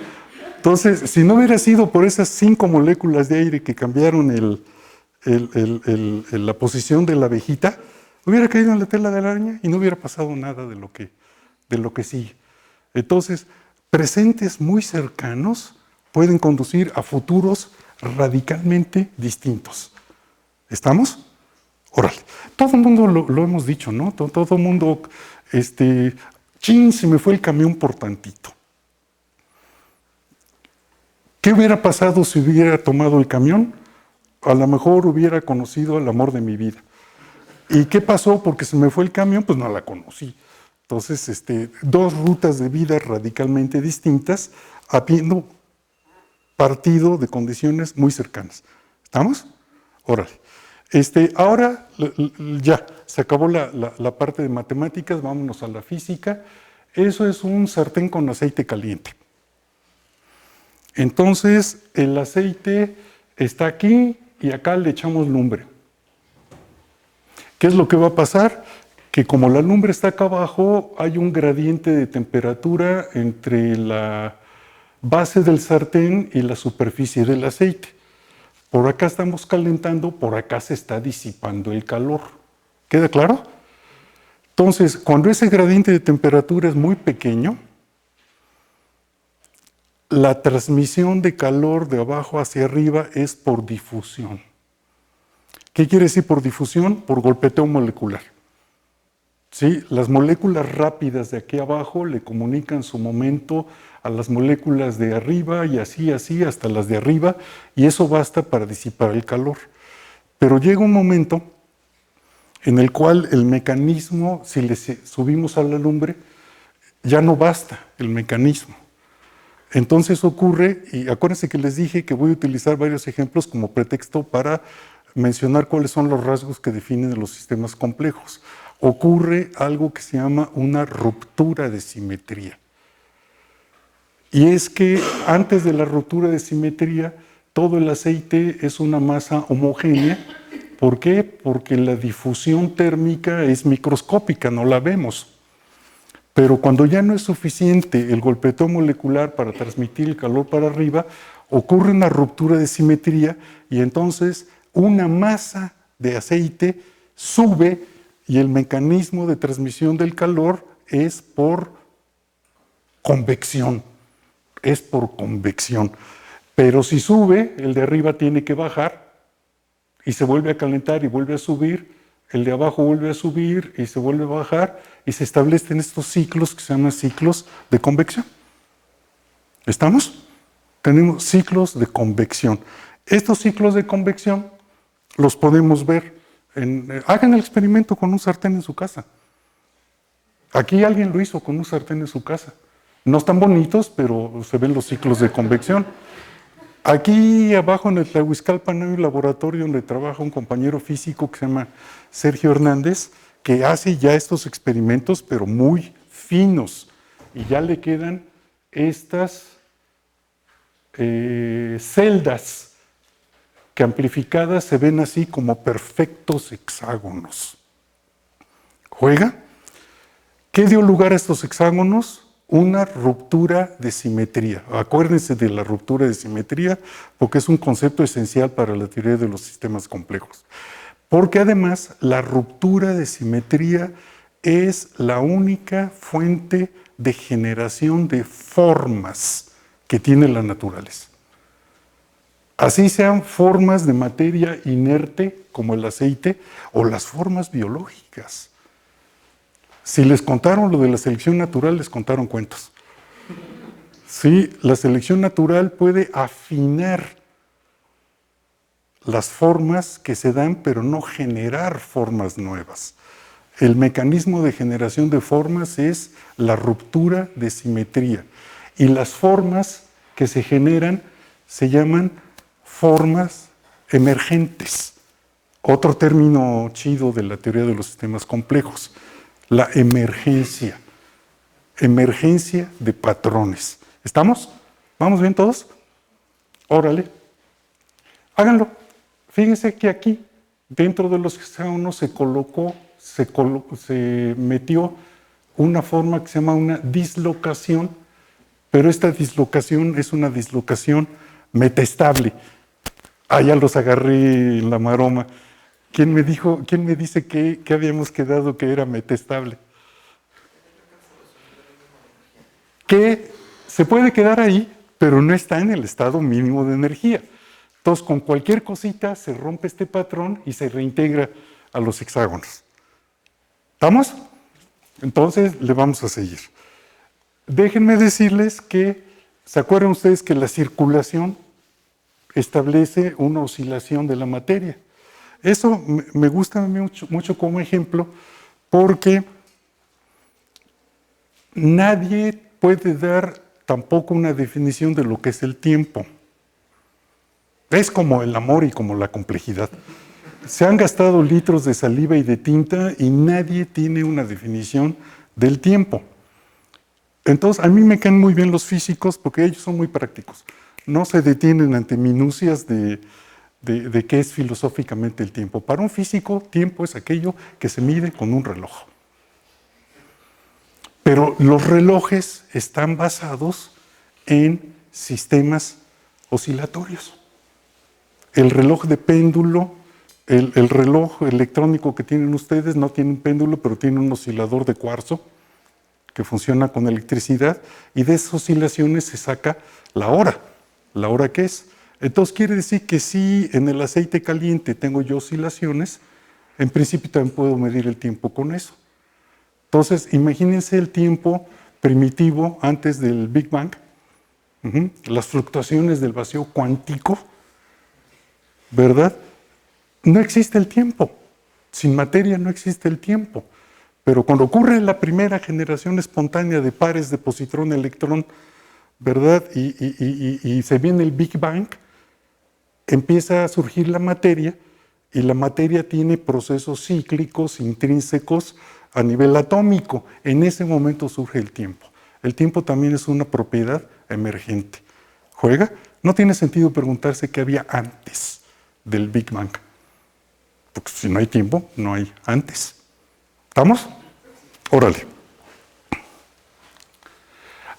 Entonces, si no hubiera sido por esas 5 moléculas de aire que cambiaron la posición de la abejita, hubiera caído en la tela de la araña y no hubiera pasado nada de lo que sigue. Entonces, presentes muy cercanos pueden conducir a futuros radicalmente distintos. ¿Estamos? Órale. Todo el mundo lo hemos dicho, ¿no? Todo el mundo, chin, se me fue el camión por tantito. ¿Qué hubiera pasado si hubiera tomado el camión? A lo mejor hubiera conocido al amor de mi vida. ¿Y qué pasó? Porque se me fue el camión, pues no la conocí. Entonces, 2 rutas de vida radicalmente distintas, habiendo partido de condiciones muy cercanas. ¿Estamos? Órale. Ahora ya se acabó la parte de matemáticas, vámonos a la física. Eso es un sartén con aceite caliente. Entonces, el aceite está aquí y acá le echamos lumbre. ¿Qué es lo que va a pasar? Que como la lumbre está acá abajo, hay un gradiente de temperatura entre la base del sartén y la superficie del aceite. Por acá estamos calentando, por acá se está disipando el calor. ¿Queda claro? Entonces, cuando ese gradiente de temperatura es muy pequeño, la transmisión de calor de abajo hacia arriba es por difusión. ¿Qué quiere decir por difusión? Por golpeteo molecular. ¿Sí? Las moléculas rápidas de aquí abajo le comunican su momento a las moléculas de arriba y así hasta las de arriba, y eso basta para disipar el calor. Pero llega un momento en el cual el mecanismo, si le subimos a la lumbre, ya no basta el mecanismo. Entonces ocurre, y acuérdense que les dije que voy a utilizar varios ejemplos como pretexto para mencionar cuáles son los rasgos que definen los sistemas complejos. Ocurre algo que se llama una ruptura de simetría. Y es que antes de la ruptura de simetría, todo el aceite es una masa homogénea. ¿Por qué? Porque la difusión térmica es microscópica, no la vemos. Pero cuando ya no es suficiente el golpeteo molecular para transmitir el calor para arriba, ocurre una ruptura de simetría y entonces una masa de aceite sube y el mecanismo de transmisión del calor es por convección. Es por convección. Pero si sube, el de arriba tiene que bajar y se vuelve a calentar y vuelve a subir, el de abajo vuelve a subir y se vuelve a bajar y se establecen estos ciclos que se llaman ciclos de convección. ¿Estamos? Tenemos ciclos de convección. Estos ciclos de convección los podemos ver. Hagan el experimento con un sartén en su casa. Aquí alguien lo hizo con un sartén en su casa. No están bonitos, pero se ven los ciclos de convección. Aquí abajo en el Tlahuizcalpan hay un laboratorio donde trabaja un compañero físico que se llama Sergio Hernández, que hace ya estos experimentos, pero muy finos. Y ya le quedan estas celdas que amplificadas se ven así como perfectos hexágonos. ¿Juega? ¿Qué dio lugar a estos hexágonos? Una ruptura de simetría. Acuérdense de la ruptura de simetría porque es un concepto esencial para la teoría de los sistemas complejos. Porque además la ruptura de simetría es la única fuente de generación de formas que tiene la naturaleza. Así sean formas de materia inerte como el aceite o las formas biológicas. Si les contaron lo de la selección natural, les contaron cuentos. Sí, la selección natural puede afinar las formas que se dan, pero no generar formas nuevas. El mecanismo de generación de formas es la ruptura de simetría. Y las formas que se generan se llaman formas emergentes. Otro término chido de la teoría de los sistemas complejos. La emergencia de patrones. ¿Estamos? ¿Vamos bien todos? Órale. Háganlo. Fíjense que aquí dentro de los hexágonos se metió una forma que se llama una dislocación, pero esta dislocación es una dislocación metastable. Ah, ya los agarré en la maroma. ¿Quién me dice que habíamos quedado que era metastable? Que se puede quedar ahí, pero no está en el estado mínimo de energía. Entonces, con cualquier cosita se rompe este patrón y se reintegra a los hexágonos. ¿Estamos? Entonces, le vamos a seguir. Déjenme decirles que, ¿se acuerdan ustedes que la circulación establece una oscilación de la materia? Eso me gusta mucho como ejemplo porque nadie puede dar tampoco una definición de lo que es el tiempo. Es como el amor y como la complejidad. Se han gastado litros de saliva y de tinta y nadie tiene una definición del tiempo. Entonces, a mí me caen muy bien los físicos porque ellos son muy prácticos. No se detienen ante minucias de qué es filosóficamente el tiempo. Para un físico, tiempo es aquello que se mide con un reloj. Pero los relojes están basados en sistemas oscilatorios. El reloj de péndulo, el reloj electrónico que tienen ustedes no tiene un péndulo, pero tiene un oscilador de cuarzo que funciona con electricidad y de esas oscilaciones se saca la hora que es. Entonces quiere decir que si en el aceite caliente tengo yo oscilaciones, en principio también puedo medir el tiempo con eso. Entonces imagínense el tiempo primitivo antes del Big Bang, las fluctuaciones del vacío cuántico, ¿verdad? No existe el tiempo. Sin materia no existe el tiempo. Pero cuando ocurre la primera generación espontánea de pares de positrón-electrón, ¿verdad? Y se viene el Big Bang, empieza a surgir la materia, y la materia tiene procesos cíclicos, intrínsecos, a nivel atómico. En ese momento surge el tiempo. El tiempo también es una propiedad emergente. ¿Juega? No tiene sentido preguntarse qué había antes del Big Bang. Porque si no hay tiempo, no hay antes. ¿Estamos? Órale.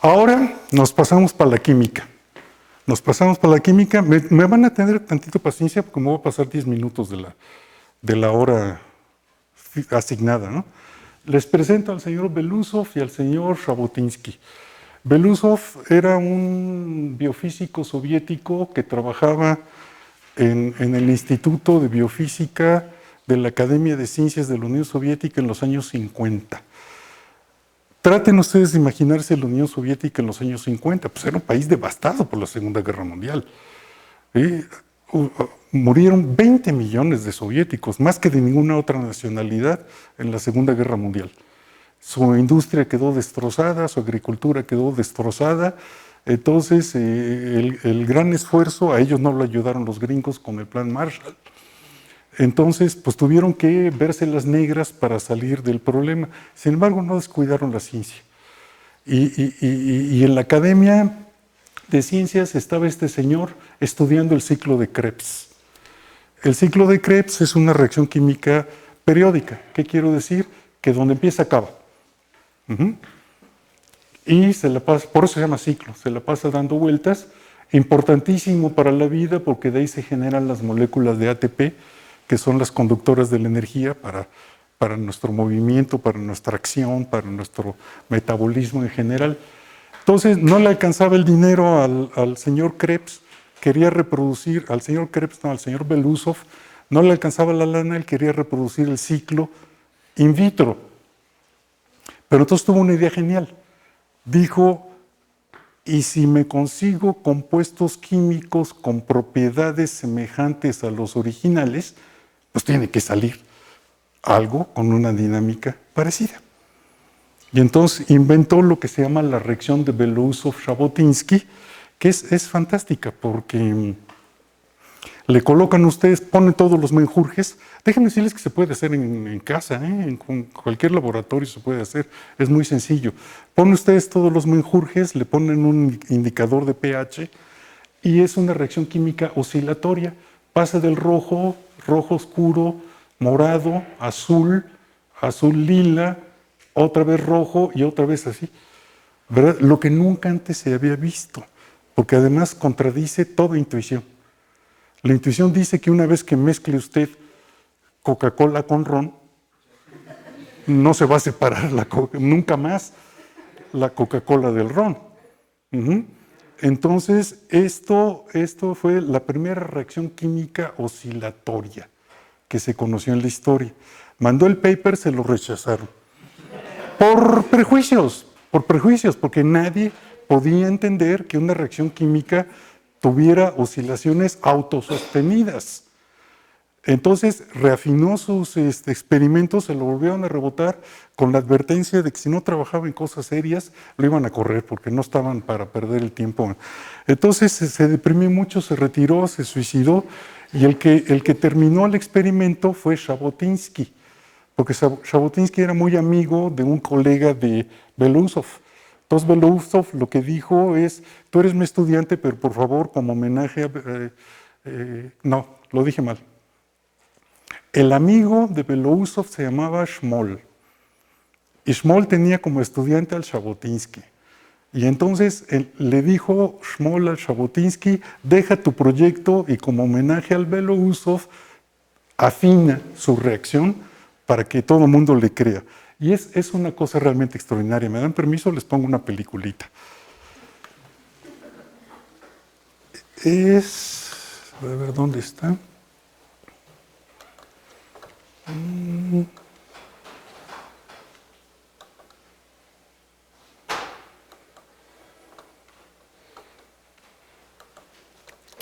Ahora nos pasamos para la química. Me van a tener tantito paciencia porque me voy a pasar 10 minutos de la hora asignada, ¿no? Les presento al señor Belousov y al señor Zhabotinsky. Belousov era un biofísico soviético que trabajaba en el Instituto de Biofísica de la Academia de Ciencias de la Unión Soviética en los años 50. Traten ustedes de imaginarse la Unión Soviética en los años 50, pues era un país devastado por la Segunda Guerra Mundial. Murieron 20 millones de soviéticos, más que de ninguna otra nacionalidad en la Segunda Guerra Mundial. Su industria quedó destrozada, su agricultura quedó destrozada. Entonces, el gran esfuerzo, a ellos no lo ayudaron los gringos con el Plan Marshall. Entonces, pues tuvieron que verse las negras para salir del problema. Sin embargo, no descuidaron la ciencia. Y en la Academia de Ciencias estaba este señor estudiando el ciclo de Krebs. El ciclo de Krebs es una reacción química periódica. ¿Qué quiero decir? Que donde empieza, acaba. Y se la pasa, por eso se llama ciclo, se la pasa dando vueltas. Importantísimo para la vida porque de ahí se generan las moléculas de ATP, que son las conductoras de la energía para nuestro movimiento, para nuestra acción, para nuestro metabolismo en general. Entonces, no le alcanzaba el dinero al señor Krebs, quería reproducir, al señor Belousov, no le alcanzaba la lana, él quería reproducir el ciclo in vitro. Pero entonces tuvo una idea genial. Dijo, ¿y si me consigo compuestos químicos con propiedades semejantes a los originales? Pues tiene que salir algo con una dinámica parecida. Y entonces inventó lo que se llama la reacción de Belousov-Zhabotinsky, que es fantástica porque le colocan ustedes, ponen todos los menjurjes. Déjenme decirles que se puede hacer en casa, en cualquier laboratorio se puede hacer, es muy sencillo. Ponen ustedes todos los menjurjes, le ponen un indicador de pH y es una reacción química oscilatoria. Pasa del rojo rojo oscuro, morado, azul, azul lila, otra vez rojo y otra vez así, ¿verdad? Lo que nunca antes se había visto, porque además contradice toda intuición. La intuición dice que una vez que mezcle usted Coca-Cola con ron, no se va a separar nunca más la Coca-Cola del ron. Entonces, esto fue la primera reacción química oscilatoria que se conoció en la historia. Mandó el paper, se lo rechazaron. Por prejuicios, porque nadie podía entender que una reacción química tuviera oscilaciones autosostenidas. Entonces reafinó sus experimentos, se lo volvieron a rebotar con la advertencia de que si no trabajaba en cosas serias, lo iban a correr porque no estaban para perder el tiempo. Entonces se deprimió mucho, se retiró, se suicidó, y el que terminó el experimento fue Jabotinsky, porque Jabotinsky era muy amigo de un colega de Belousov. Entonces Belousov lo que dijo es: tú eres mi estudiante, pero por favor, como homenaje a... no, lo dije mal. El amigo de Belousov se llamaba Shmoll, y Shmoll tenía como estudiante al Jabotinsky. Y entonces le dijo Shmoll al Jabotinsky: deja tu proyecto y como homenaje al Belousov, afina su reacción para que todo el mundo le crea. Y es una cosa realmente extraordinaria. ¿Me dan permiso? Les pongo una peliculita. A ver, ¿dónde está?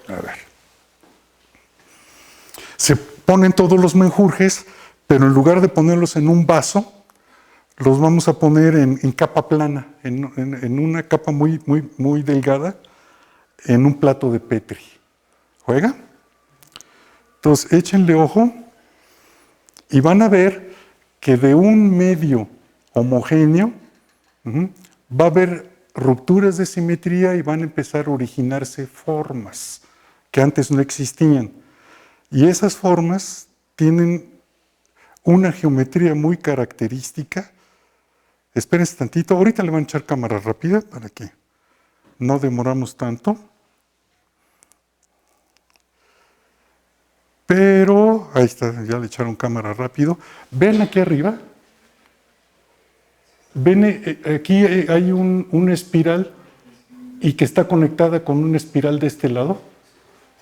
A ver. Se ponen todos los menjurjes, pero en lugar de ponerlos en un vaso, los vamos a poner en capa plana, en una capa muy, muy, muy delgada, en un plato de Petri. ¿Juega? Entonces, échenle ojo y van a ver que de un medio homogéneo va a haber rupturas de simetría y van a empezar a originarse formas que antes no existían. Y esas formas tienen una geometría muy característica. Espérense tantito, ahorita le van a echar cámara rápida para que no demoramos tanto. Pero, ahí está, ya le echaron cámara rápido. ¿Ven aquí arriba? ¿Ven? Aquí hay una espiral y que está conectada con una espiral de este lado.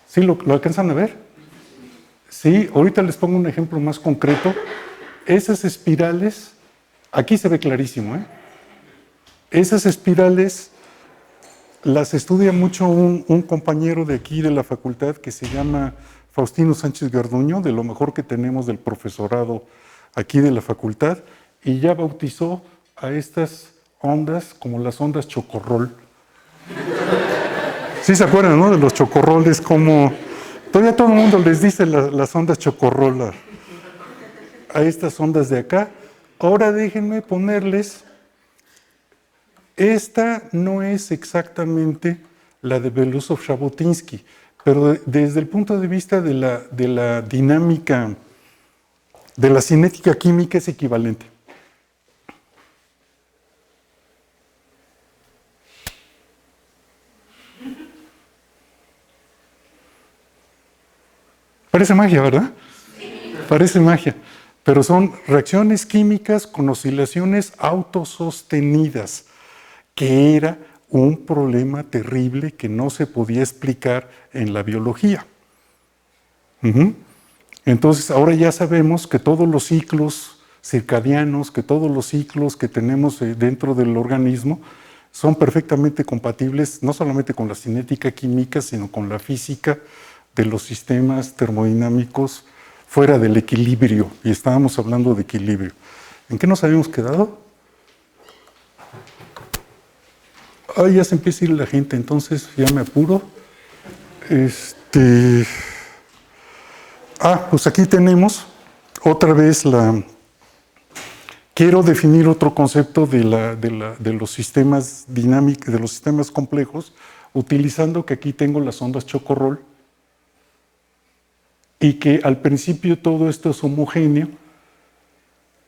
¿Sí lo alcanzan a ver? Sí, ahorita les pongo un ejemplo más concreto. Esas espirales, aquí se ve clarísimo, ¿eh? Esas espirales las estudia mucho un compañero de aquí de la facultad que se llama Faustino Sánchez Garduño, de lo mejor que tenemos del profesorado aquí de la facultad, y ya bautizó a estas ondas como las ondas chocorrol. ¿Sí se acuerdan, no? De los chocorroles, como... Todavía todo el mundo les dice las ondas chocorrol a estas ondas de acá. Ahora déjenme ponerles... Esta no es exactamente la de Belousov-Jabotinsky, pero desde el punto de vista de la dinámica, de la cinética química es equivalente. Parece magia, ¿verdad? Parece magia, pero son reacciones químicas con oscilaciones autosostenidas, que era un problema terrible que no se podía explicar en la biología. Entonces, ahora ya sabemos que todos los ciclos circadianos, que todos los ciclos que tenemos dentro del organismo son perfectamente compatibles, no solamente con la cinética química, sino con la física de los sistemas termodinámicos fuera del equilibrio. Y estábamos hablando de equilibrio. ¿En qué nos habíamos quedado? Ya se empieza a ir la gente, entonces ya me apuro. Pues aquí tenemos otra vez Quiero definir otro concepto de los sistemas dinámicos, de los sistemas complejos, utilizando que aquí tengo las ondas chocorrol. y que al principio todo esto es homogéneo.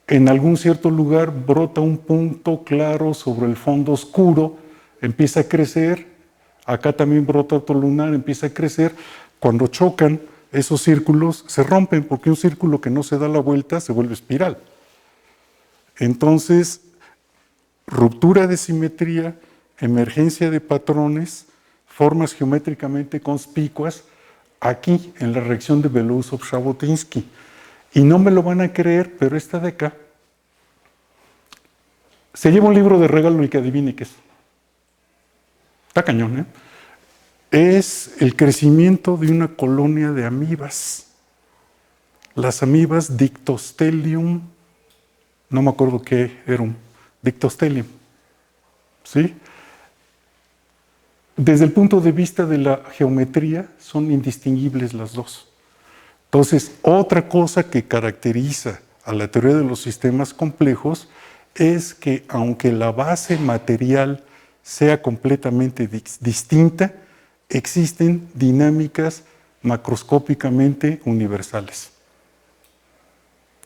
En algún cierto lugar brota un punto claro sobre el fondo oscuro, empieza a crecer, acá también brota otro lunar, empieza a crecer. Cuando chocan, esos círculos se rompen, porque un círculo que no se da la vuelta se vuelve espiral. Entonces, ruptura de simetría, emergencia de patrones, formas geométricamente conspicuas, aquí en la reacción de Belousov-Jabotinsky. Y no me lo van a creer, pero esta de acá se lleva un libro de regalo y que adivine qué es. Está cañón, ¿eh? Es el crecimiento de una colonia de amibas. Las amibas Dictostelium, no me acuerdo qué era un Dictostelium, ¿sí? Desde el punto de vista de la geometría, son indistinguibles las dos. Entonces, otra cosa que caracteriza a la teoría de los sistemas complejos es que, aunque la base material sea completamente distinta, existen dinámicas macroscópicamente universales.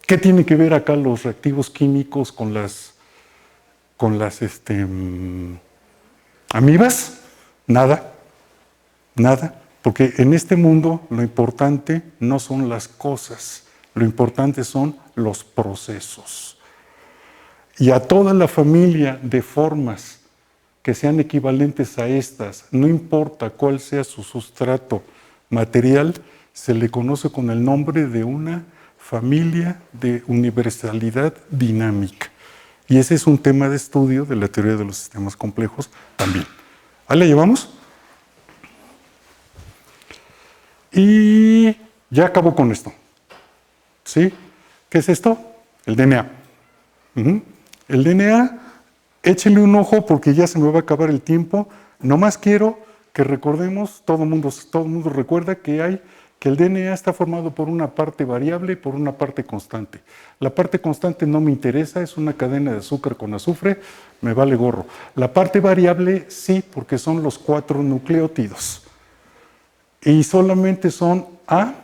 ¿Qué tiene que ver acá los reactivos químicos con las amibas? Nada, nada, porque en este mundo lo importante no son las cosas, lo importante son los procesos. Y a toda la familia de formas que sean equivalentes a estas, no importa cuál sea su sustrato material, se le conoce con el nombre de una familia de universalidad dinámica. Y ese es un tema de estudio de la teoría de los sistemas complejos también. ¿Ahí la llevamos? Y ya acabo con esto. ¿Sí? ¿Qué es esto? El DNA. El DNA, échenle un ojo porque ya se me va a acabar el tiempo. Nomás quiero que recordemos, todo el mundo recuerda que el DNA está formado por una parte variable y por una parte constante. La parte constante no me interesa, es una cadena de azúcar con azufre, me vale gorro. La parte variable sí, porque son los 4 nucleótidos. Y solamente son A,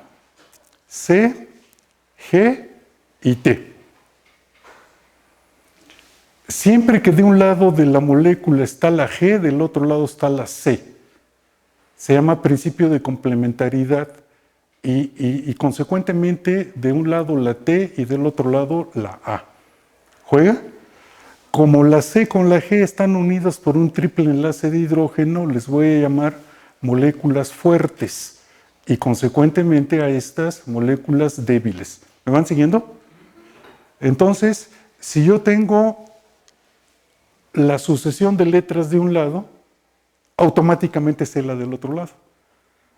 C, G y T. Siempre que de un lado de la molécula está la G, del otro lado está la C. Se llama principio de complementariedad y consecuentemente de un lado la T y del otro lado la A. ¿Juega? Como la C con la G están unidas por un triple enlace de hidrógeno, les voy a llamar moléculas fuertes y consecuentemente a estas moléculas débiles. ¿Me van siguiendo? Entonces, si yo tengo la sucesión de letras de un lado, automáticamente sé la del otro lado.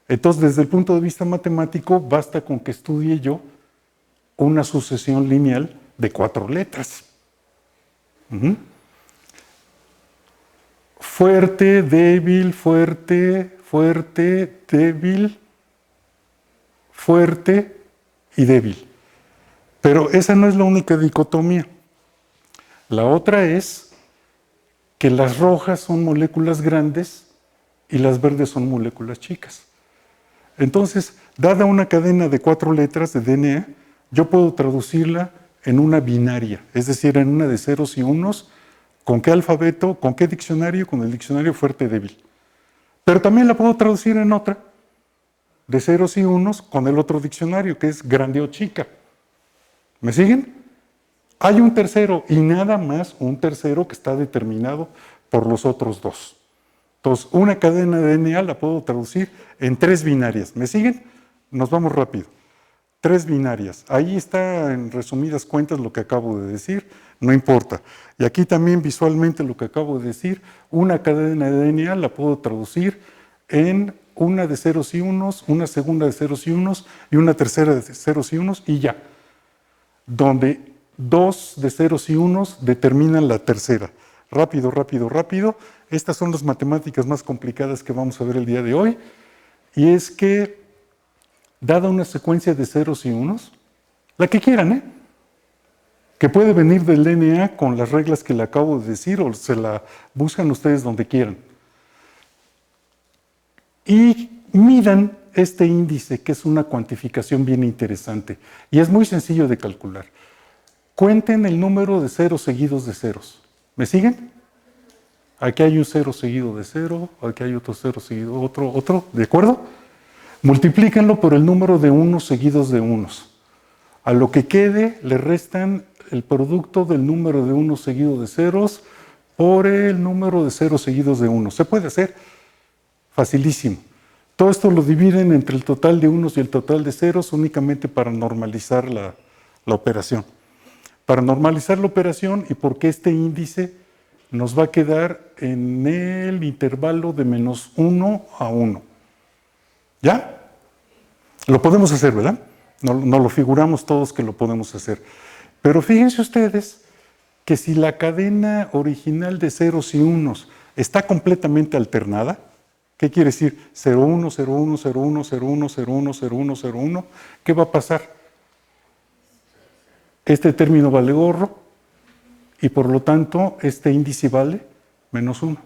Entonces, desde el punto de vista matemático, basta con que estudie yo una sucesión lineal de 4 letras. Fuerte, débil, fuerte, fuerte, débil, fuerte y débil. Pero esa no es la única dicotomía. La otra es que las rojas son moléculas grandes y las verdes son moléculas chicas. Entonces, dada una cadena de 4 letras de DNA, yo puedo traducirla en una binaria, es decir, en una de ceros y unos. ¿Con qué alfabeto? ¿Con qué diccionario? Con el diccionario fuerte débil. Pero también la puedo traducir en otra, de ceros y unos, con el otro diccionario, que es grande o chica. ¿Me siguen? Hay un tercero, y nada más un tercero que está determinado por los otros 2. Entonces, una cadena de DNA la puedo traducir en 3 binarias. ¿Me siguen? Nos vamos rápido. 3 binarias. Ahí está en resumidas cuentas lo que acabo de decir, no importa. Y aquí también visualmente lo que acabo de decir, una cadena de DNA la puedo traducir en una de ceros y unos, una segunda de ceros y unos y una tercera de ceros y unos y ya. Donde 2 de ceros y unos determinan la tercera. Rápido, rápido, rápido. Estas son las matemáticas más complicadas que vamos a ver el día de hoy. Y es que, dada una secuencia de ceros y unos, la que quieran, que puede venir del DNA con las reglas que le acabo de decir o se la buscan ustedes donde quieran. Y midan este índice, que es una cuantificación bien interesante, y es muy sencillo de calcular. Cuenten el número de ceros seguidos de ceros. ¿Me siguen? Aquí hay un cero seguido de cero, aquí hay otro cero seguido, otro, ¿de acuerdo? Multiplíquenlo por el número de unos seguidos de unos. A lo que quede le restan el producto del número de unos seguido de ceros por el número de ceros seguidos de unos. ¿Se puede hacer? Facilísimo. Todo esto lo dividen entre el total de unos y el total de ceros únicamente para normalizar la operación. Para normalizar la operación y porque este índice nos va a quedar en el intervalo de menos 1 a 1. ¿Ya? Lo podemos hacer, ¿verdad? No lo figuramos todos que lo podemos hacer. Pero fíjense ustedes que si la cadena original de ceros y unos está completamente alternada, ¿qué quiere decir? 0, 1, 0, 1, 0, 1, 0, 1, 0, 1, 0, 1, 0, 1. ¿Qué va a pasar? Este término vale gorro y por lo tanto este índice vale menos 1.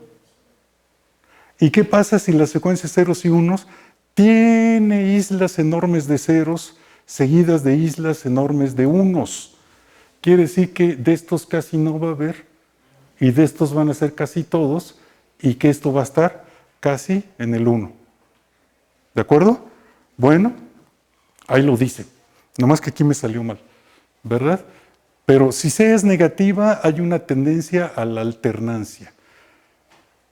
¿Y qué pasa si la secuencia ceros y unos tiene islas enormes de ceros seguidas de islas enormes de unos? Quiere decir que de estos casi no va a haber y de estos van a ser casi todos y que esto va a estar casi en el 1. ¿De acuerdo? Bueno, ahí lo dice. Nomás que aquí me salió mal, ¿verdad? Pero si C es negativa, hay una tendencia a la alternancia.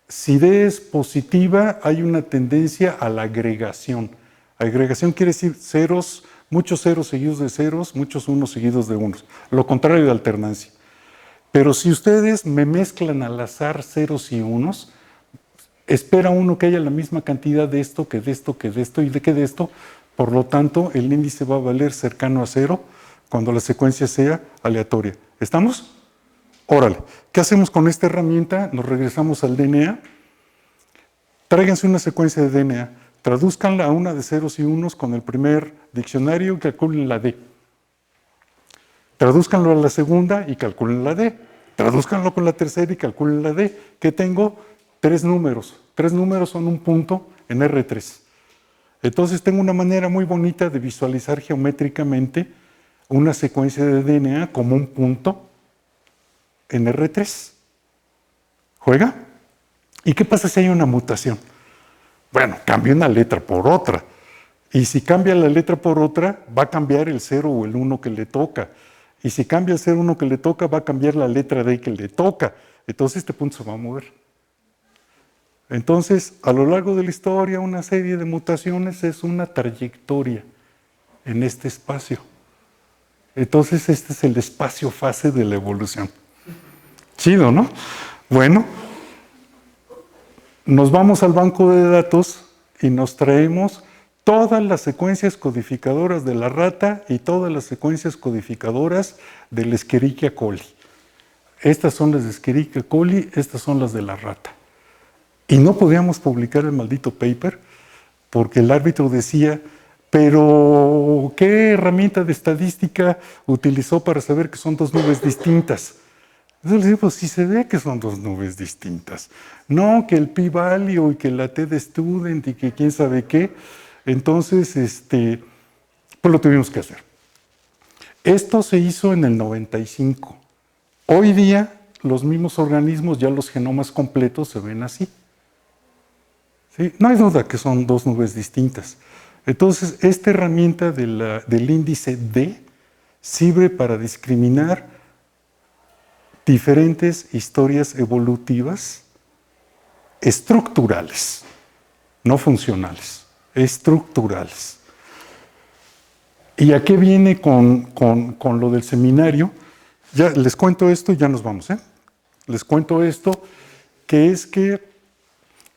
Si D es positiva, hay una tendencia a la agregación. Agregación quiere decir ceros, muchos ceros seguidos de ceros, muchos unos seguidos de unos. Lo contrario de alternancia. Pero si ustedes me mezclan al azar ceros y unos, espera uno que haya la misma cantidad de esto, que de esto, que de esto y de que de esto. Por lo tanto, el índice va a valer cercano a 0 cuando la secuencia sea aleatoria. ¿Estamos? Órale. ¿Qué hacemos con esta herramienta? Nos regresamos al DNA. Tráiganse una secuencia de DNA. Tradúzcanla a una de ceros y unos con el primer diccionario y calculen la D. Tradúzcanlo a la segunda y calculen la D. Tradúzcanlo con la tercera y calculen la D. ¿Qué tengo? 3 números. 3 números son un punto en R3. Entonces tengo una manera muy bonita de visualizar geométricamente una secuencia de DNA como un punto en R3. ¿Juega? ¿Y qué pasa si hay una mutación? Bueno, cambia una letra por otra. Y si cambia la letra por otra, va a cambiar el 0 o el 1 que le toca. Y si cambia el 0 o 1 que le toca, va a cambiar la letra D que le toca. Entonces este punto se va a mover. Entonces, a lo largo de la historia, una serie de mutaciones es una trayectoria en este espacio. Entonces, este es el espacio-fase de la evolución. Chido, ¿no? Bueno, nos vamos al banco de datos y nos traemos todas las secuencias codificadoras de la rata y todas las secuencias codificadoras del Escherichia coli. Estas son las de Escherichia coli, estas son las de la rata. Y no podíamos publicar el maldito paper porque el árbitro decía, pero ¿qué herramienta de estadística utilizó para saber que son dos nubes distintas? Entonces le digo, pues sí se ve que son dos nubes distintas. No, que el p-value y que la t de student y que quién sabe qué. Entonces, pues lo tuvimos que hacer. Esto se hizo en el 95. Hoy día, los mismos organismos, ya los genomas completos se ven así. ¿Sí? No hay duda que son dos nubes distintas. Entonces, esta herramienta del índice D sirve para discriminar diferentes historias evolutivas estructurales, no funcionales, estructurales. ¿Y a qué viene con lo del seminario? Ya les cuento esto y ya nos vamos. Les cuento esto, que es que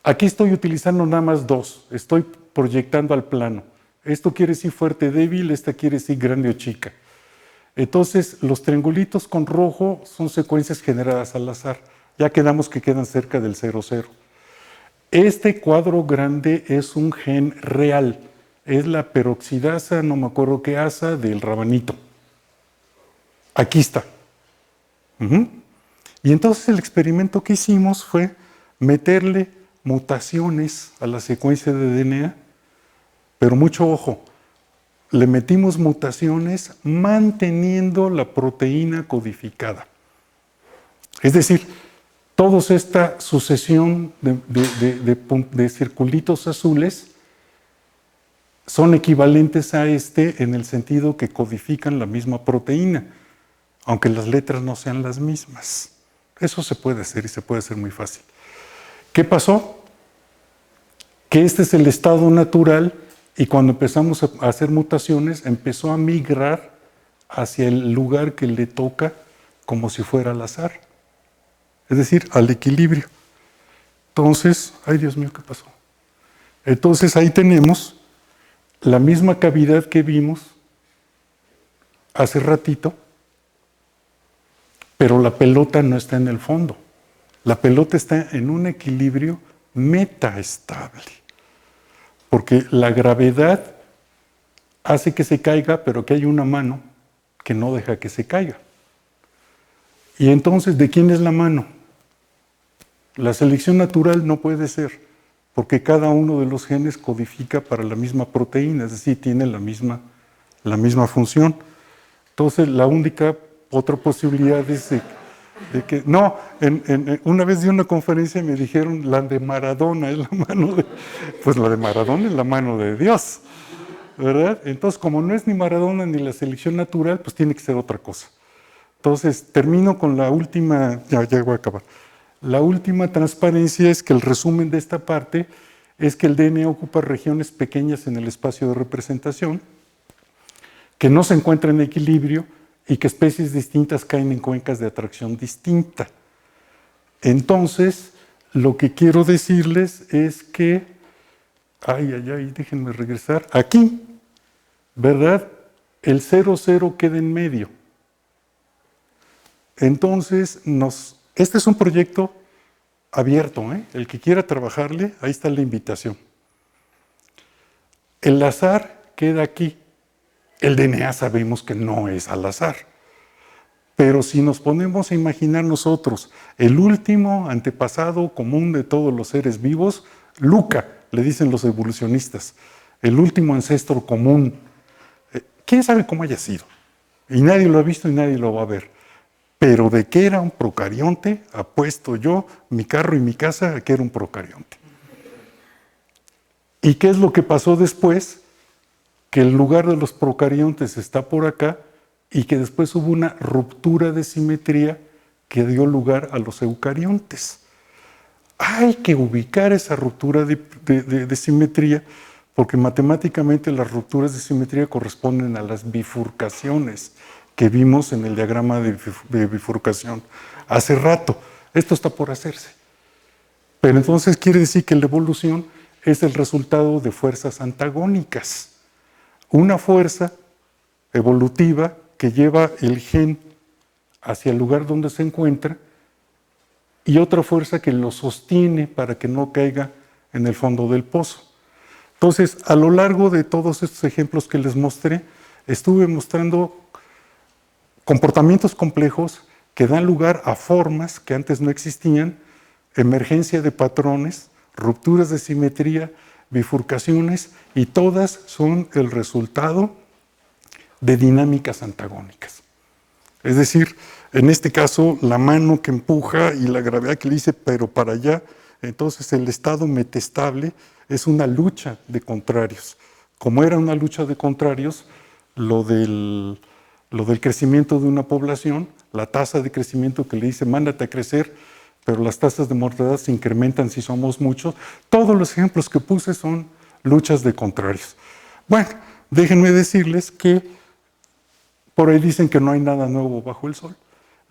aquí estoy utilizando nada más dos, estoy proyectando al plano. Esto quiere decir fuerte, débil, esta quiere decir grande o chica. Entonces, los triangulitos con rojo son secuencias generadas al azar. Ya quedamos que quedan cerca del 0, 0. Este cuadro grande es un gen real. Es la peroxidasa, no me acuerdo qué asa, del rabanito. Aquí está. Y entonces el experimento que hicimos fue meterle mutaciones a la secuencia de DNA, pero mucho ojo, le metimos mutaciones manteniendo la proteína codificada. Es decir, toda esta sucesión de circulitos azules son equivalentes a este en el sentido que codifican la misma proteína, aunque las letras no sean las mismas. Eso se puede hacer y se puede hacer muy fácil. ¿Qué pasó? Que este es el estado natural y cuando empezamos a hacer mutaciones empezó a migrar hacia el lugar que le toca como si fuera al azar. Es decir, al equilibrio. Entonces, ay Dios mío, ¿qué pasó? Entonces ahí tenemos la misma cavidad que vimos hace ratito, pero la pelota no está en el fondo. La pelota está en un equilibrio metaestable, porque la gravedad hace que se caiga, pero que hay una mano que no deja que se caiga. Y entonces, ¿de quién es la mano? La selección natural no puede ser, porque cada uno de los genes codifica para la misma proteína, es decir, tiene la misma función. Entonces, la única otra posibilidad es de que... No, una vez di una conferencia y me dijeron, la de Maradona es la mano de... Pues la de Maradona es la mano de Dios, ¿verdad? Entonces, como no es ni Maradona ni la selección natural, pues tiene que ser otra cosa. Entonces, termino con la última... Ya voy a acabar. La última transparencia es que el resumen de esta parte es que el DNA ocupa regiones pequeñas en el espacio de representación, que no se encuentra en equilibrio y que especies distintas caen en cuencas de atracción distinta. Entonces, lo que quiero decirles es que, déjenme regresar, aquí, ¿verdad? El 0,0 queda en medio. Entonces, este es un proyecto abierto, ¿eh? El que quiera trabajarle, ahí está la invitación. El azar queda aquí. El DNA sabemos que no es al azar. Pero si nos ponemos a imaginar nosotros el último antepasado común de todos los seres vivos, Luca, le dicen los evolucionistas, el último ancestro común. ¿Quién sabe cómo haya sido? Y nadie lo ha visto y nadie lo va a ver. Pero de que era un procarionte, apuesto yo, mi carro y mi casa, a que era un procarionte. ¿Y qué es lo que pasó después? Que el lugar de los procariontes está por acá y que después hubo una ruptura de simetría que dio lugar a los eucariontes. Hay que ubicar esa ruptura de simetría porque matemáticamente las rupturas de simetría corresponden a las bifurcaciones que vimos en el diagrama de bifurcación hace rato. Esto está por hacerse. Pero entonces quiere decir que la evolución es el resultado de fuerzas antagónicas. Una fuerza evolutiva que lleva el gen hacia el lugar donde se encuentra y otra fuerza que lo sostiene para que no caiga en el fondo del pozo. Entonces, a lo largo de todos estos ejemplos que les mostré, estuve mostrando comportamientos complejos que dan lugar a formas que antes no existían, emergencia de patrones, rupturas de simetría, bifurcaciones, y todas son el resultado de dinámicas antagónicas. Es decir, en este caso, la mano que empuja y la gravedad que le dice, pero para allá, entonces el estado metestable es una lucha de contrarios. Como era una lucha de contrarios, lo del crecimiento de una población, la tasa de crecimiento que le dice, mándate a crecer, pero las tasas de mortalidad se incrementan si somos muchos. Todos los ejemplos que puse son luchas de contrarios. Bueno, déjenme decirles que por ahí dicen que no hay nada nuevo bajo el sol.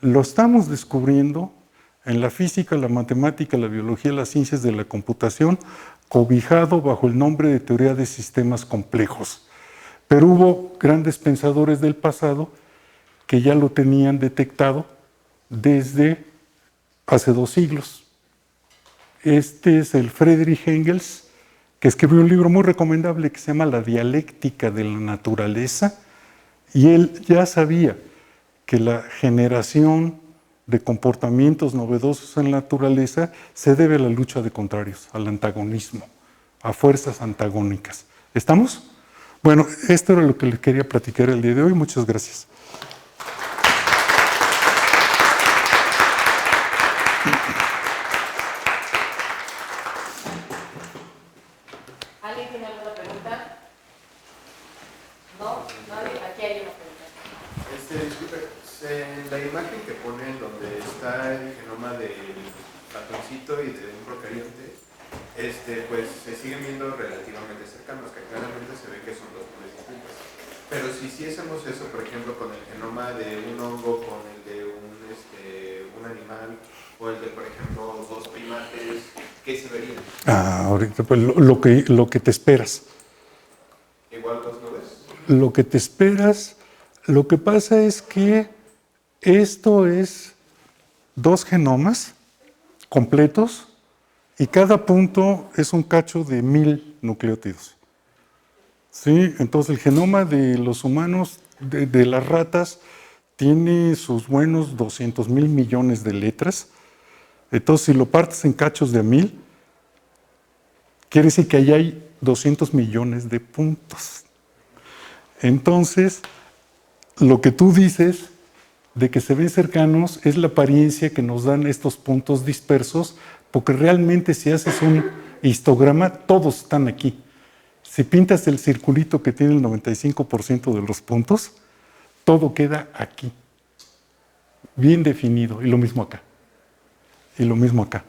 Lo estamos descubriendo en la física, la matemática, la biología, las ciencias de la computación, cobijado bajo el nombre de teoría de sistemas complejos. Pero hubo grandes pensadores del pasado que ya lo tenían detectado desde hace 2 siglos. Este es el Friedrich Engels, que escribió un libro muy recomendable que se llama La dialéctica de la naturaleza, y él ya sabía que la generación de comportamientos novedosos en la naturaleza se debe a la lucha de contrarios, al antagonismo, a fuerzas antagónicas. ¿Estamos? Bueno, esto era lo que les quería platicar el día de hoy. Muchas gracias. ¿Alguien tiene alguna pregunta? ¿No? ¿Nadie? Aquí hay una pregunta. Disculpe, en la imagen que ponen donde está el genoma del ratoncito y de un procarionte, pues se siguen viendo relativamente cercanos, que claramente se ve que son dos cosas distintas. Pero si hiciésemos eso, por ejemplo, con el genoma de un hongo, con el de un animal, o el de, por ejemplo, dos primates, ¿qué se vería? Ahorita, pues, lo que te esperas. ¿Igual dos no ves? Lo que te esperas, lo que pasa es que esto es dos genomas completos y cada punto es un cacho de 1000 nucleótidos. ¿Sí? Entonces el genoma de los humanos, de las ratas, tiene sus buenos 200,000 millones de letras. Entonces si lo partes en cachos de 1000, quiere decir que ahí hay 200 millones de puntos. Entonces, lo que tú dices de que se ven cercanos es la apariencia que nos dan estos puntos dispersos, porque realmente si haces un histograma, todos están aquí. Si pintas el circulito que tiene el 95% de los puntos, todo queda aquí, bien definido, y lo mismo acá. Y lo mismo acá.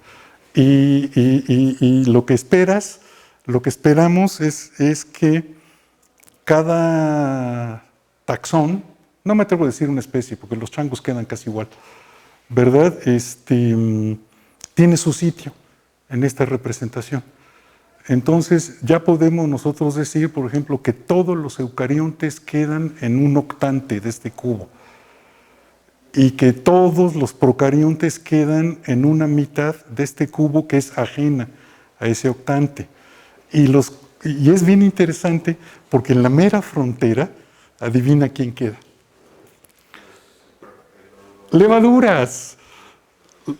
Y lo que esperas, lo que esperamos es que cada taxón, no me atrevo a decir una especie, porque los changos quedan casi igual, ¿verdad? Tiene su sitio en esta representación. Entonces, ya podemos nosotros decir, por ejemplo, que todos los eucariontes quedan en un octante de este cubo y que todos los procariontes quedan en una mitad de este cubo que es ajena a ese octante. Y es bien interesante porque en la mera frontera, adivina quién queda. Levaduras.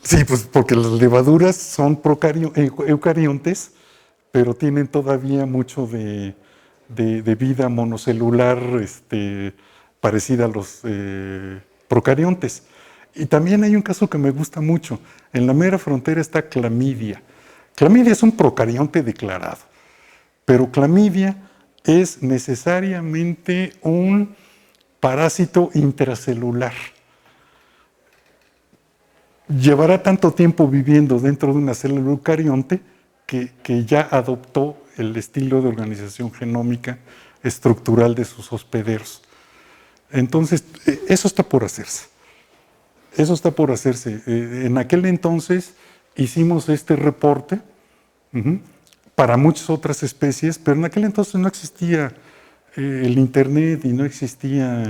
Sí, pues porque las levaduras son eucariontes, pero tienen todavía mucho de vida monocelular parecida a los procariontes. Y también hay un caso que me gusta mucho. En la mera frontera está clamidia. Clamidia es un procarionte declarado, pero clamidia es necesariamente un parásito intracelular. Llevará tanto tiempo viviendo dentro de una célula eucarionte que ya adoptó el estilo de organización genómica estructural de sus hospederos. Entonces, eso está por hacerse. Eso está por hacerse. En aquel entonces hicimos este reporte para muchas otras especies, pero en aquel entonces no existía el Internet y no existía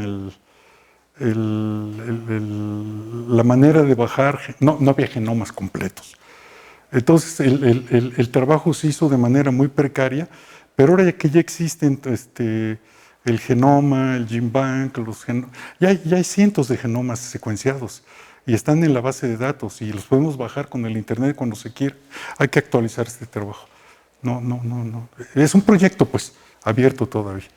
la manera de bajar, no había genomas completos. Entonces el trabajo se hizo de manera muy precaria, pero ahora que ya existen el genoma, el GenBank, ya hay cientos de genomas secuenciados y están en la base de datos y los podemos bajar con el Internet cuando se quiera. Hay que actualizar este trabajo. No. Es un proyecto, pues, abierto todavía.